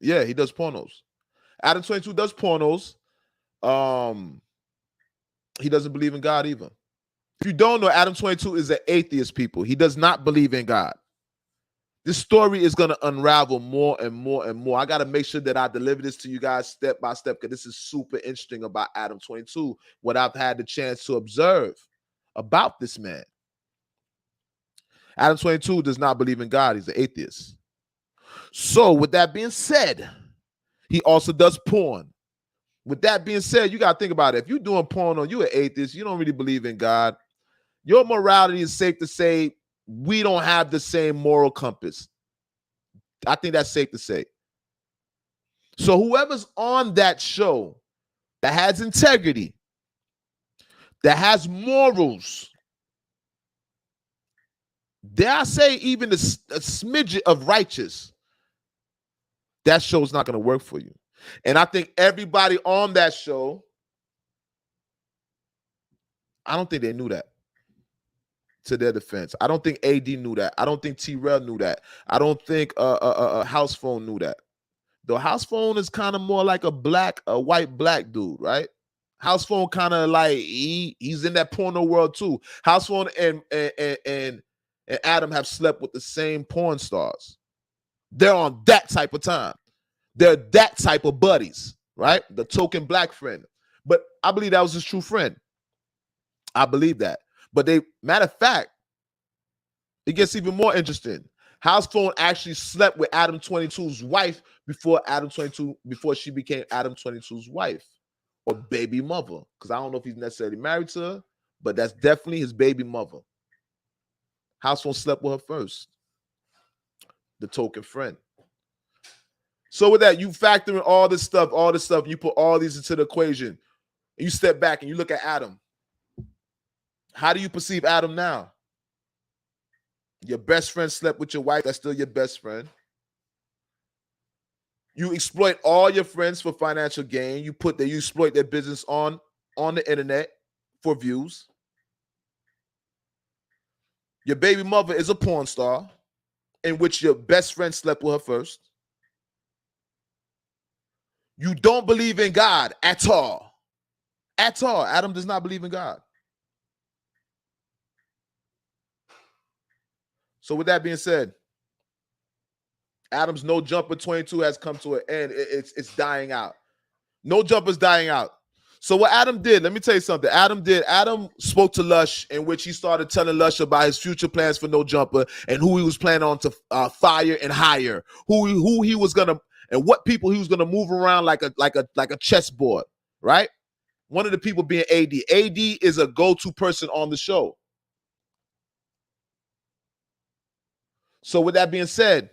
Yeah, he does pornos. Adam 22 does pornos. He doesn't believe in God either. If you don't know, Adam 22 is an atheist, people. He does not believe in God. This story is going to unravel more and more and more. I got to make sure that I deliver this to you guys step by step because this is super interesting about Adam 22, what I've had the chance to observe about this man. Adam 22 does not believe in God. He's an atheist. So with that being said, he also does porn. With that being said, you got to think about it. If you're doing porn or you're an atheist, you don't really believe in God, your morality is safe to say we don't have the same moral compass. I think that's safe to say. So whoever's on that show that has integrity, that has morals, dare I say even a smidget of righteous, that show's not going to work for you. And I think everybody on that show, I don't think they knew that. To their defense, I don't think AD knew that. I don't think T-Rel knew that. I don't think House Phone knew that. Though House Phone is kind of more like a white black dude, right? House Phone kind of like he's in that porno world too. House Phone and Adam have slept with the same porn stars. They're on that type of time. They're that type of buddies, right? The token black friend. But I believe that was his true friend. I believe that. But matter of fact, it gets even more interesting. House Phone actually slept with Adam 22's wife before she became Adam 22's wife or baby mother. Because I don't know if he's necessarily married to her, but that's definitely his baby mother. House Phone slept with her first. The token friend. So with that, you factor in all this stuff, you put all these into the equation. And you step back and you look at Adam. How do you perceive Adam now? Your best friend slept with your wife. That's still your best friend. You exploit all your friends for financial gain. You exploit their business on the internet for views. Your baby mother is a porn star. in which your best friend slept with her first. You don't believe in God at all. At all. Adam does not believe in God. So with that being said, Adam's No Jumper 22 has come to an end. It's dying out. No Jumper's dying out. So what Adam did, let me tell you something. Adam spoke to Lush, in which he started telling Lush about his future plans for No Jumper and who he was planning on to fire and hire, who he was gonna, and what people he was gonna move around like a chessboard, right? One of the people being AD. AD is a go-to person on the show. So with that being said,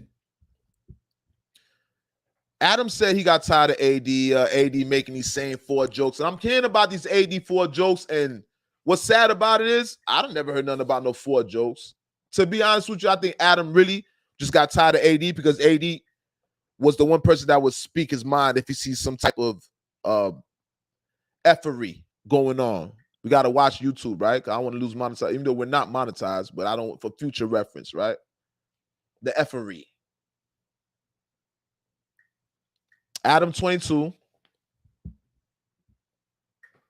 Adam said he got tired of AD making these same 4 jokes. And I'm hearing about these AD 4 jokes. And what's sad about it is I don't never heard nothing about no 4 jokes. To be honest with you, I think Adam really just got tired of AD because AD was the one person that would speak his mind if he sees some type of effery going on. We got to watch YouTube, right? I don't want to lose monetized, even though we're not monetized, but I don't, for future reference, right? The effery. Adam 22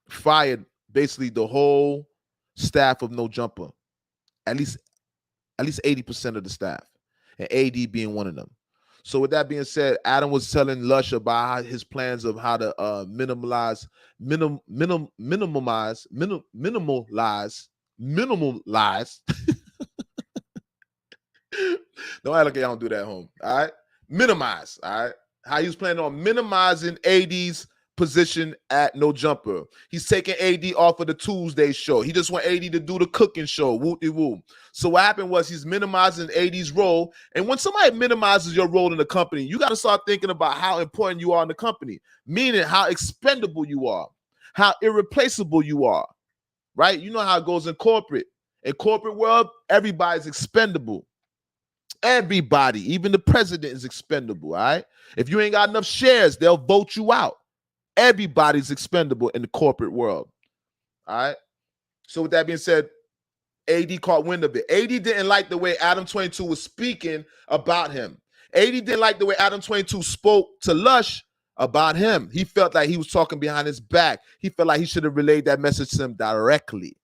fired basically the whole staff of No Jumper, at least 80% of the staff, and AD being one of them. So with that being said, Adam was telling Lush about his plans of how to minimalize. Don't act like y'all don't do that at home. All right, minimize. All right. How he was planning on minimizing AD's position at No Jumper. He's taking AD off of the Tuesday show. He just want AD to do the cooking show. Woo-de-woo. So what happened was he's minimizing AD's role. And when somebody minimizes your role in the company, you got to start thinking about how important you are in the company, meaning how expendable you are, how irreplaceable you are, right? You know how it goes in corporate. In corporate world, everybody's expendable. Everybody, even the president, is expendable, all right? If you ain't got enough shares, they'll vote you out. Everybody's expendable in the corporate world, all right? So with that being said, AD caught wind of it. AD didn't like the way Adam 22 was speaking about him. AD didn't like the way Adam 22 spoke to Lush about him. He felt like he was talking behind his back. He felt like he should have relayed that message to him directly.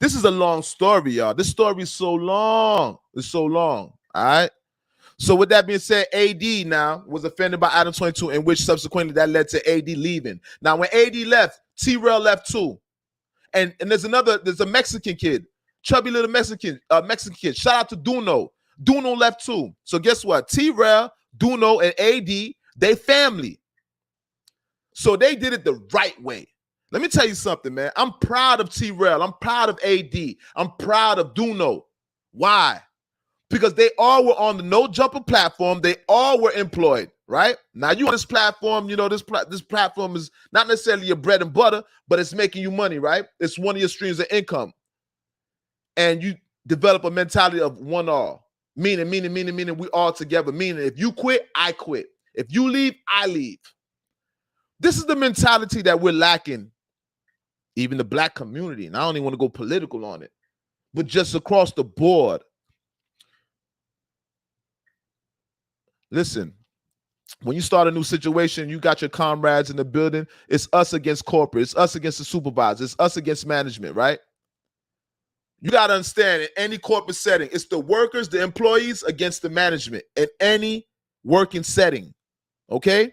This is a long story, y'all. This story is so long. It's so long, all right? So with that being said, AD now was offended by Adam 22, in which subsequently that led to AD leaving. Now, when AD left, T-Rail left too. And there's a Mexican kid, chubby little Mexican kid. Shout out to Duno. Duno left too. So guess what? T-Rail, Duno, and AD, they family. So they did it the right way. Let me tell you something, man. I'm proud of T-Rail. I'm proud of AD. I'm proud of Duno. Why? Because they all were on the No Jumper platform. They all were employed, right? Now, you on this platform, you know, this platform is not necessarily your bread and butter, but it's making you money, right? It's one of your streams of income. And you develop a mentality of one all. Meaning, we all together. Meaning, if you quit, I quit. If you leave, I leave. This is the mentality that we're lacking, even the black community. And I don't even want to go political on it, but just across the board. Listen, when you start a new situation, you got your comrades in the building. It's us against corporate. It's us against the supervisor. It's us against management, right? You got to understand, in any corporate setting, it's the workers, the employees against the management in any working setting, okay?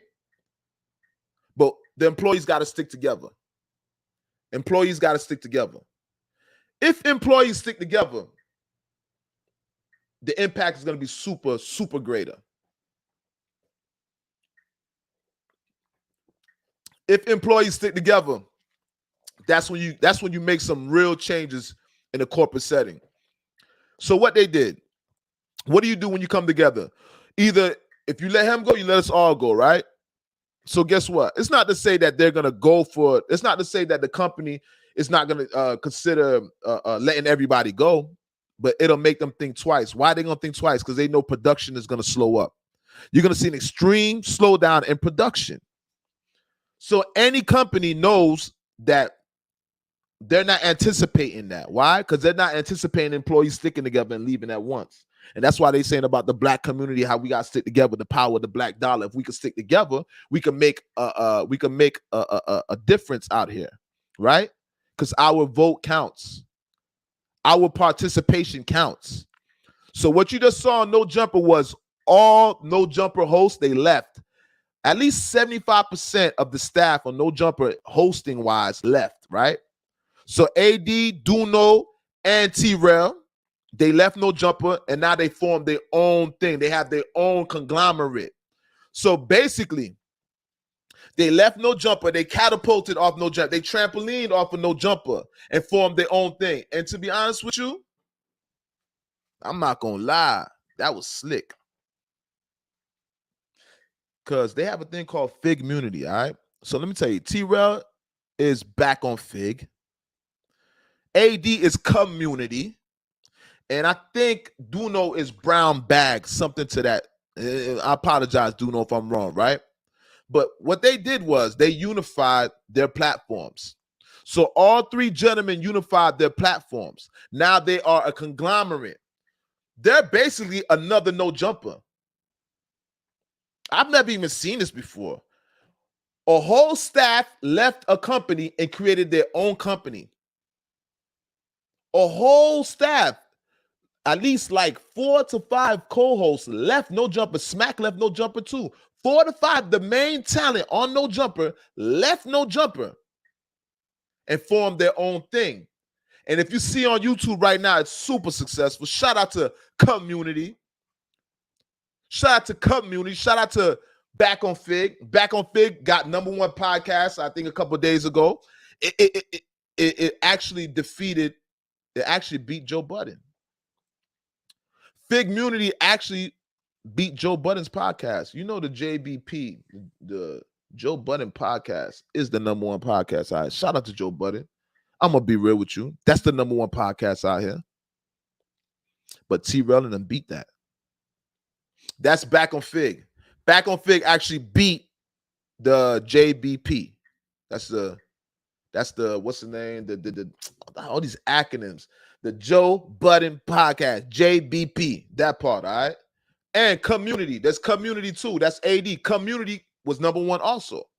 But the employees got to stick together. Employees got to stick together. If employees stick together, the impact is going to be super, super greater. If employees stick together, that's when you make some real changes in a corporate setting. So what they did, what do you do when you come together? Either if you let him go, you let us all go, right? So guess what? It's not to say that they're going to go for it. It's not to say that the company is not going to consider letting everybody go, but it'll make them think twice. Why are they going to think twice? Because they know production is going to slow up. You're going to see an extreme slowdown in production. So any company knows that they're not anticipating that. Why? Because they're not anticipating employees sticking together and leaving at once. And that's why they saying about the black community, how we got to stick together, the power of the black dollar. If we can stick together, we can make a difference out here, right? Because our vote counts. Our participation counts. So what you just saw on No Jumper was all No Jumper hosts, they left. At least 75% of the staff on No Jumper hosting wise left, right? So AD, Duno, and T-Rail, they left No Jumper, and now they formed their own thing. They have their own conglomerate. So basically, they left No Jumper. They catapulted off No Jumper. They trampolined off of No Jumper and formed their own thing. And to be honest with you, I'm not going to lie. That was slick. Because they have a thing called Fig Community, all right? So let me tell you, T-Rail is back on Fig. AD is Community. And I think Duno is Brown Bag, something to that. I apologize, Duno, if I'm wrong, right? But what they did was they unified their platforms. So all three gentlemen unified their platforms. Now they are a conglomerate. They're basically another No Jumper. I've never even seen this before. A whole staff left a company and created their own company. A whole staff, at least like 4 to 5 co-hosts left No Jumper. Smack left No Jumper too. 4 to 5, the main talent on No Jumper left No Jumper and formed their own thing. And if you see on YouTube right now, it's super successful. Shout out to Community. Shout out to Community. Shout out to Back on Fig. Back on Fig got #1 podcast, I think, a couple days ago. It actually beat Joe Budden. Fig Community actually beat Joe Budden's podcast. You know, the JBP, the Joe Budden podcast, is the #1 podcast out here. Shout out to Joe Budden. I'm going to be real with you. That's the #1 podcast out here. But T-Rail and them beat that. That's Back on Fig. Back on Fig actually beat the JBP. That's the what's the name? The all these acronyms. The Joe Budden podcast, JBP. That part, all right? And Community. There's Community too. That's AD. Community was #1 also.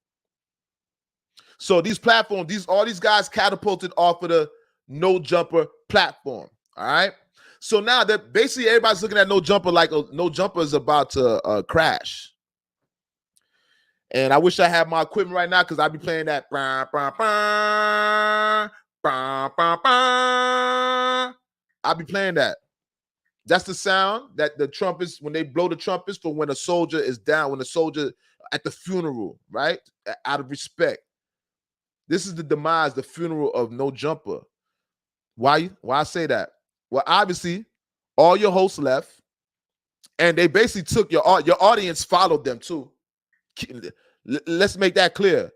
So these platforms, all these guys catapulted off of the No Jumper platform. All right. So now that basically everybody's looking at No Jumper like No Jumper is about to crash. And I wish I had my equipment right now because I'd be playing that. I'll be playing that. That's the sound that the trumpets, when they blow the trumpets for when a soldier is down, when a soldier at the funeral, right? Out of respect. This is the demise, the funeral of No Jumper. Why I say that? Well, obviously, all your hosts left, and they basically took your audience followed them too. Let's make that clear.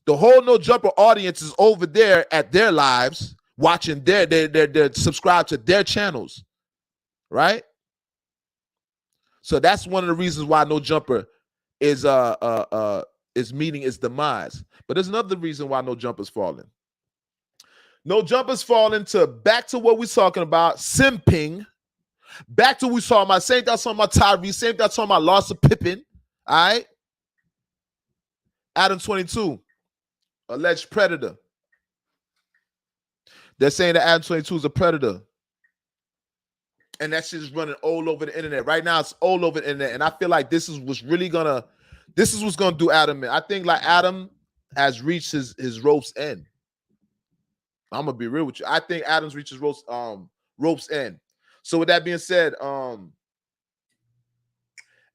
The whole No Jumper audience is over there at their lives, watching they're subscribed to their channels, right? So that's one of the reasons why No Jumper is meeting its demise. But there's another reason why No Jumper's falling. No Jumper's falling back to what we're talking about, simping. Back to what we saw about, same thing I saw about Tyrese, same thing I saw about Larsa Pippen. All right. Adam 22, alleged predator. They're saying that Adam 22 is a predator. And that shit is running all over the internet. Right now, it's all over the internet. And I feel like this is what's gonna do Adam in. I think like Adam has reached his rope's end. I'm gonna be real with you. I think Adam's reached his rope's end. So with that being said,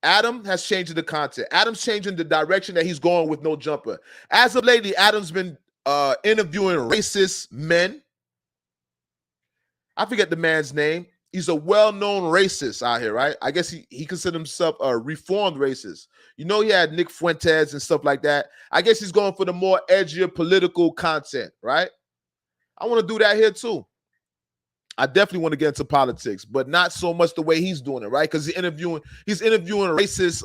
Adam has changed the content. Adam's changing the direction that he's going with No Jumper. As of lately, Adam's been interviewing racist men. I forget the man's name. He's a well-known racist out here, right? I guess he considered himself a reformed racist. You know, he had Nick Fuentes and stuff like that. I guess he's going for the more edgier political content, right? I want to do that here too. I definitely want to get into politics, but not so much the way he's doing it, right? Because he's interviewing racist,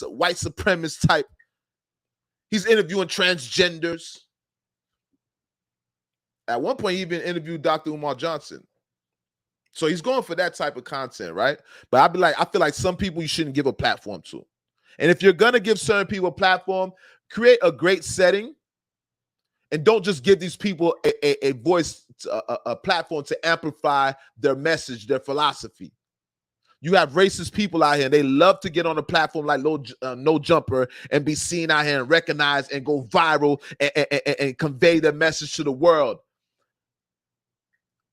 white supremacist type. He's interviewing transgenders. At one point, he even interviewed Dr. Umar Johnson. So he's going for that type of content, right? But I feel like some people you shouldn't give a platform to. And if you're gonna give certain people a platform, create a great setting, and don't just give these people a voice, a platform to amplify their message, their philosophy. You have racist people out here, and they love to get on a platform like No Jumper and be seen out here and recognized and go viral and convey their message to the world.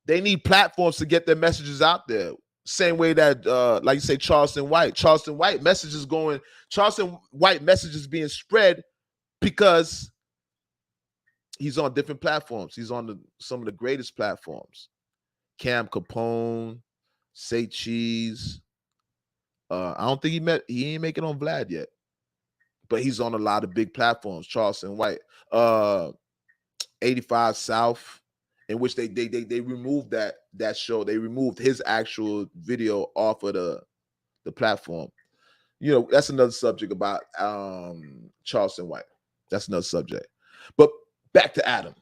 They need platforms to get their messages out there. Same way that, like you say, Charleston White messages being spread because he's on different platforms. He's on some of the greatest platforms. Cam Capone, Say Cheese. I don't think he ain't making on Vlad yet, but he's on a lot of big platforms. Charleston White, 85 South, in which they removed that show. They removed his actual video off of the platform. You know, that's another subject about Charleston White. That's another subject. But back to Adam.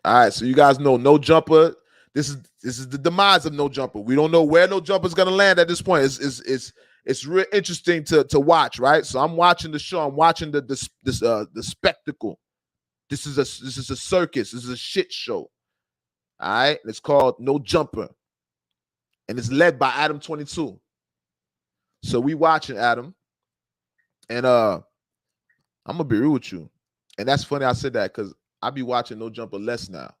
All right, so you guys know No Jumper. This is the demise of No Jumper. We don't know where No Jumper is gonna land at this point. It's real interesting to watch, right? So I'm watching the show. I'm watching the spectacle. This is a circus. This is a shit show. All right, it's called No Jumper, and it's led by Adam 22. So we watching Adam, and I'm gonna be real with you, and that's funny I said that because I be watching No Jumper less now.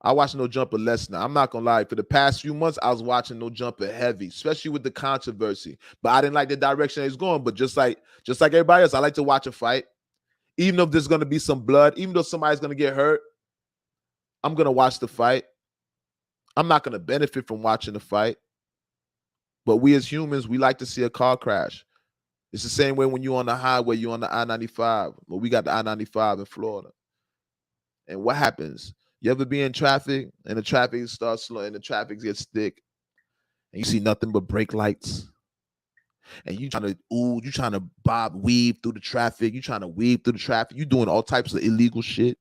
I watch No Jumper less now. I'm not gonna lie. For the past few months, I was watching No Jumper heavy, especially with the controversy. But I didn't like the direction he's going. But just like everybody else, I like to watch a fight. Even if there's gonna be some blood, even though somebody's gonna get hurt, I'm gonna watch the fight. I'm not gonna benefit from watching the fight. But we as humans, we like to see a car crash. It's the same way when you're on the highway, you're on the I-95. Well, we got the I-95 in Florida. And what happens? You ever be in traffic and the traffic starts slow and the traffic gets thick and you see nothing but brake lights and you trying to weave through the traffic. You trying to weave through the traffic. You doing all types of illegal shit.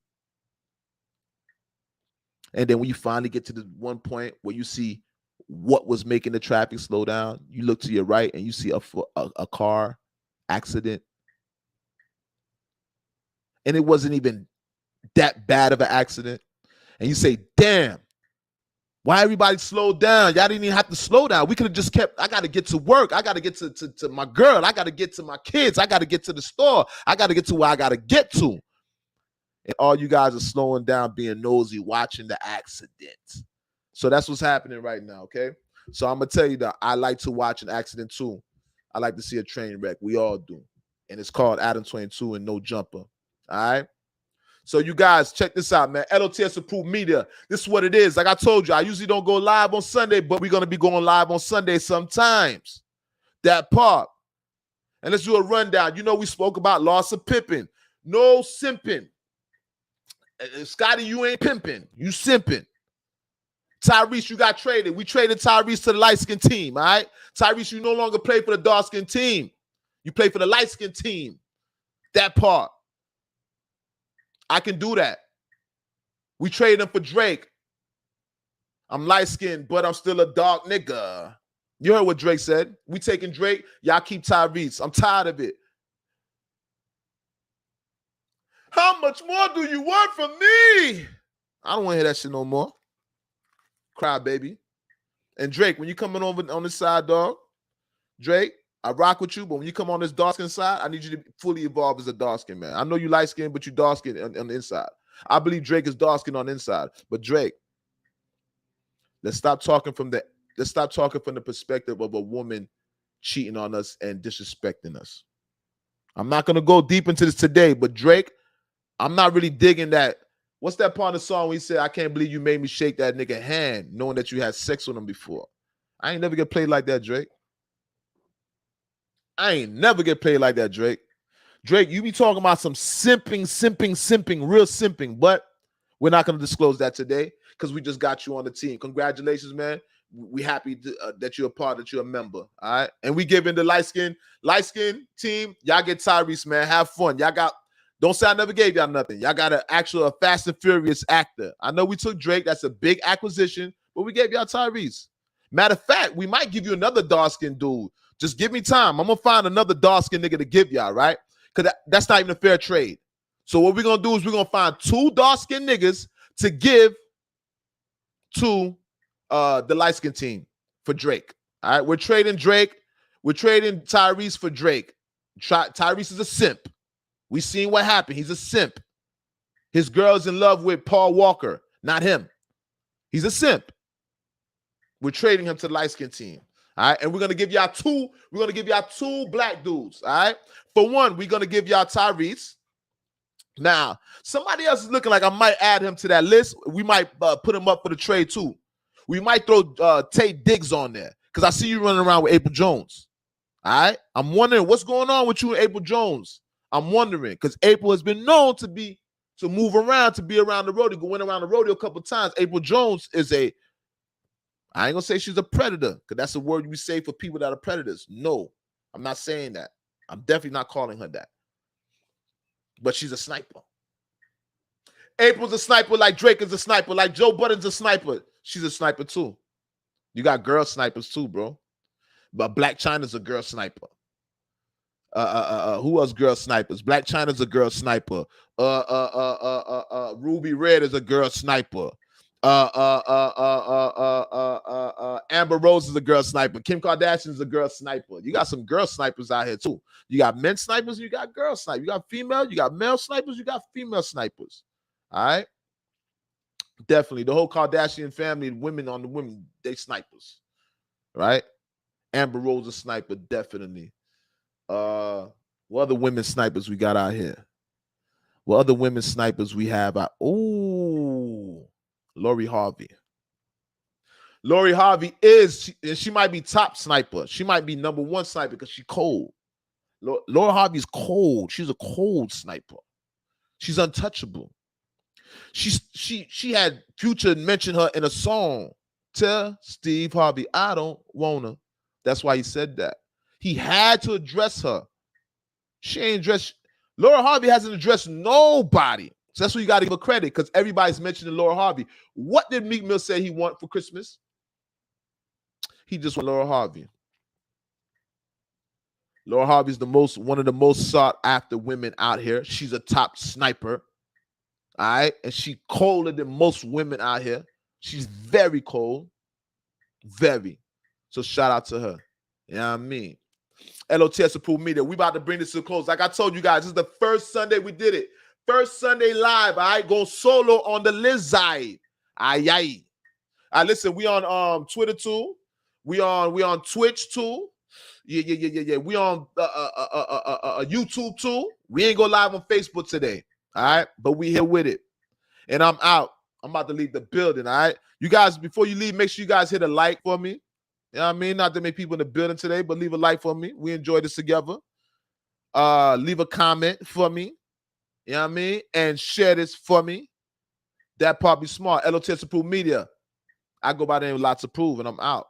And then when you finally get to the one point where you see what was making the traffic slow down, you look to your right and you see a car accident. And it wasn't even that bad of an accident. And you say, damn, why everybody slowed down? Y'all didn't even have to slow down. We could have just kept, I got to get to work. I got to get to my girl. I got to get to my kids. I got to get to the store. I got to get to where I got to get to. And all you guys are slowing down, being nosy, watching the accident. So that's what's happening right now, okay? So I'm going to tell you that I like to watch an accident too. I like to see a train wreck. We all do. And it's called Adam 22 and No Jumper. All right? So you guys, check this out, man. L.O.T.S approved media. This is what it is. Like I told you, I usually don't go live on Sunday, but we're going to be going live on Sunday sometimes. That part. And let's do a rundown. You know, we spoke about Larsa Pippen. No simping. Scotty, you ain't pimping. You simping. Tyrese, you got traded. We traded Tyrese to the light-skinned team, all right? Tyrese, you no longer play for the dark-skinned team. You play for the light-skinned team. That part. I can do that. We traded him for Drake. I'm light-skinned, but I'm still a dark nigga. You heard what Drake said. We taking Drake. Y'all keep Tyrese. I'm tired of it. How much more do you want from me? I don't want to hear that shit no more. Cry, baby. And Drake, when you coming over on this side, dog, Drake, I rock with you, but when you come on this dark skin side, I need you to fully evolve as a dark skin man. I know you light skin, but you dark skin on the inside. I believe Drake is dark skin on the inside. But Drake, let's stop talking from the perspective of a woman cheating on us and disrespecting us. I'm not gonna go deep into this today, but Drake, I'm not really digging that. What's that part of the song where he said, I can't believe you made me shake that nigga hand, knowing that you had sex with him before? I ain't never get played like that, Drake. I ain't never get played like that, Drake. Drake, you be talking about some simping, real simping, but we're not going to disclose that today because we just got you on the team. Congratulations, man. We happy that you're a part, that you're a member, all right? And we giving the light skin team, y'all get Tyrese, man. Have fun. Y'all got, don't say I never gave y'all nothing. Y'all got a Fast and Furious actor. I know we took Drake. That's a big acquisition, but we gave y'all Tyrese. Matter of fact, we might give you another dark-skinned dude. Just give me time. I'm going to find another dark-skinned nigga to give y'all, right? Because that's not even a fair trade. So what we're going to do is we're going to find 2 dark-skinned niggas to give to the light-skinned team for Drake. All right, we're trading Drake. We're trading Tyrese for Drake. Tyrese is a simp. We seen what happened. He's a simp. His girl's in love with Paul Walker, not him. He's a simp. We're trading him to the light-skinned team. All right, and we're gonna give y'all 2. We're gonna give y'all 2 black dudes. All right, for one, we're gonna give y'all Tyrese. Now, somebody else is looking like I might add him to that list. We might put him up for the trade too. We might throw Tate Diggs on there because I see you running around with April Jones. All right, I'm wondering what's going on with you and April Jones. I'm wondering because April has been known to move around, to be around the rodeo, went around the rodeo a couple of times. April Jones is I ain't gonna say she's a predator because that's a word we say for people that are predators. No, I'm not saying that. I'm definitely not calling her that. But she's a sniper. April's a sniper like Drake is a sniper, like Joe Budden's a sniper. She's a sniper too. You got girl snipers too, bro. But Black China's a girl sniper. Who else girl snipers? Black China's a girl sniper. Ruby Red is a girl sniper. Amber Rose is a girl sniper. Kim Kardashian is a girl sniper. You got some girl snipers out here too. You got men snipers, you got girl snipers. You got female, you got male snipers, you got female snipers. All right. Definitely. The whole Kardashian family, women on the women, they snipers. Right? Amber Rose a sniper, definitely. What other women snipers we got out here? What other women snipers we have out? Oh, Lori Harvey. Lori Harvey she might be top sniper. She might be number 1 sniper because she's cold. Lori Harvey's cold. She's a cold sniper. She's untouchable. She had Future mention her in a song. Tell Steve Harvey, I don't wanna. That's why he said that. He had to address her. She ain't addressed. Laura Harvey hasn't addressed nobody. So that's what you got to give her credit because everybody's mentioning Laura Harvey. What did Meek Mill say he want for Christmas? He just want Laura Harvey. Laura Harvey's one of the most sought after women out here. She's a top sniper. All right. And she colder than most women out here. She's very cold. Very. So shout out to her. You know what I mean? L.O.T.S approved media. We about to bring this to a close. Like I told you guys, this is the first Sunday we did it. First Sunday live. All right. Go solo on the Lizzie. Aye, aye. All right, listen, we on Twitter too. We on Twitch too. Yeah. We on YouTube too. We ain't go live on Facebook today. All right, but we here with it. And I'm out. I'm about to leave the building. All right. You guys, before you leave, make sure you guys hit a like for me. You know what I mean? Not that many people in the building today, but leave a like for me. We enjoy this together. Leave a comment for me. You know what I mean? And share this for me. That part be smart. L.O.T.S approved media. I go by the name of L.O.T S approved, and I'm out.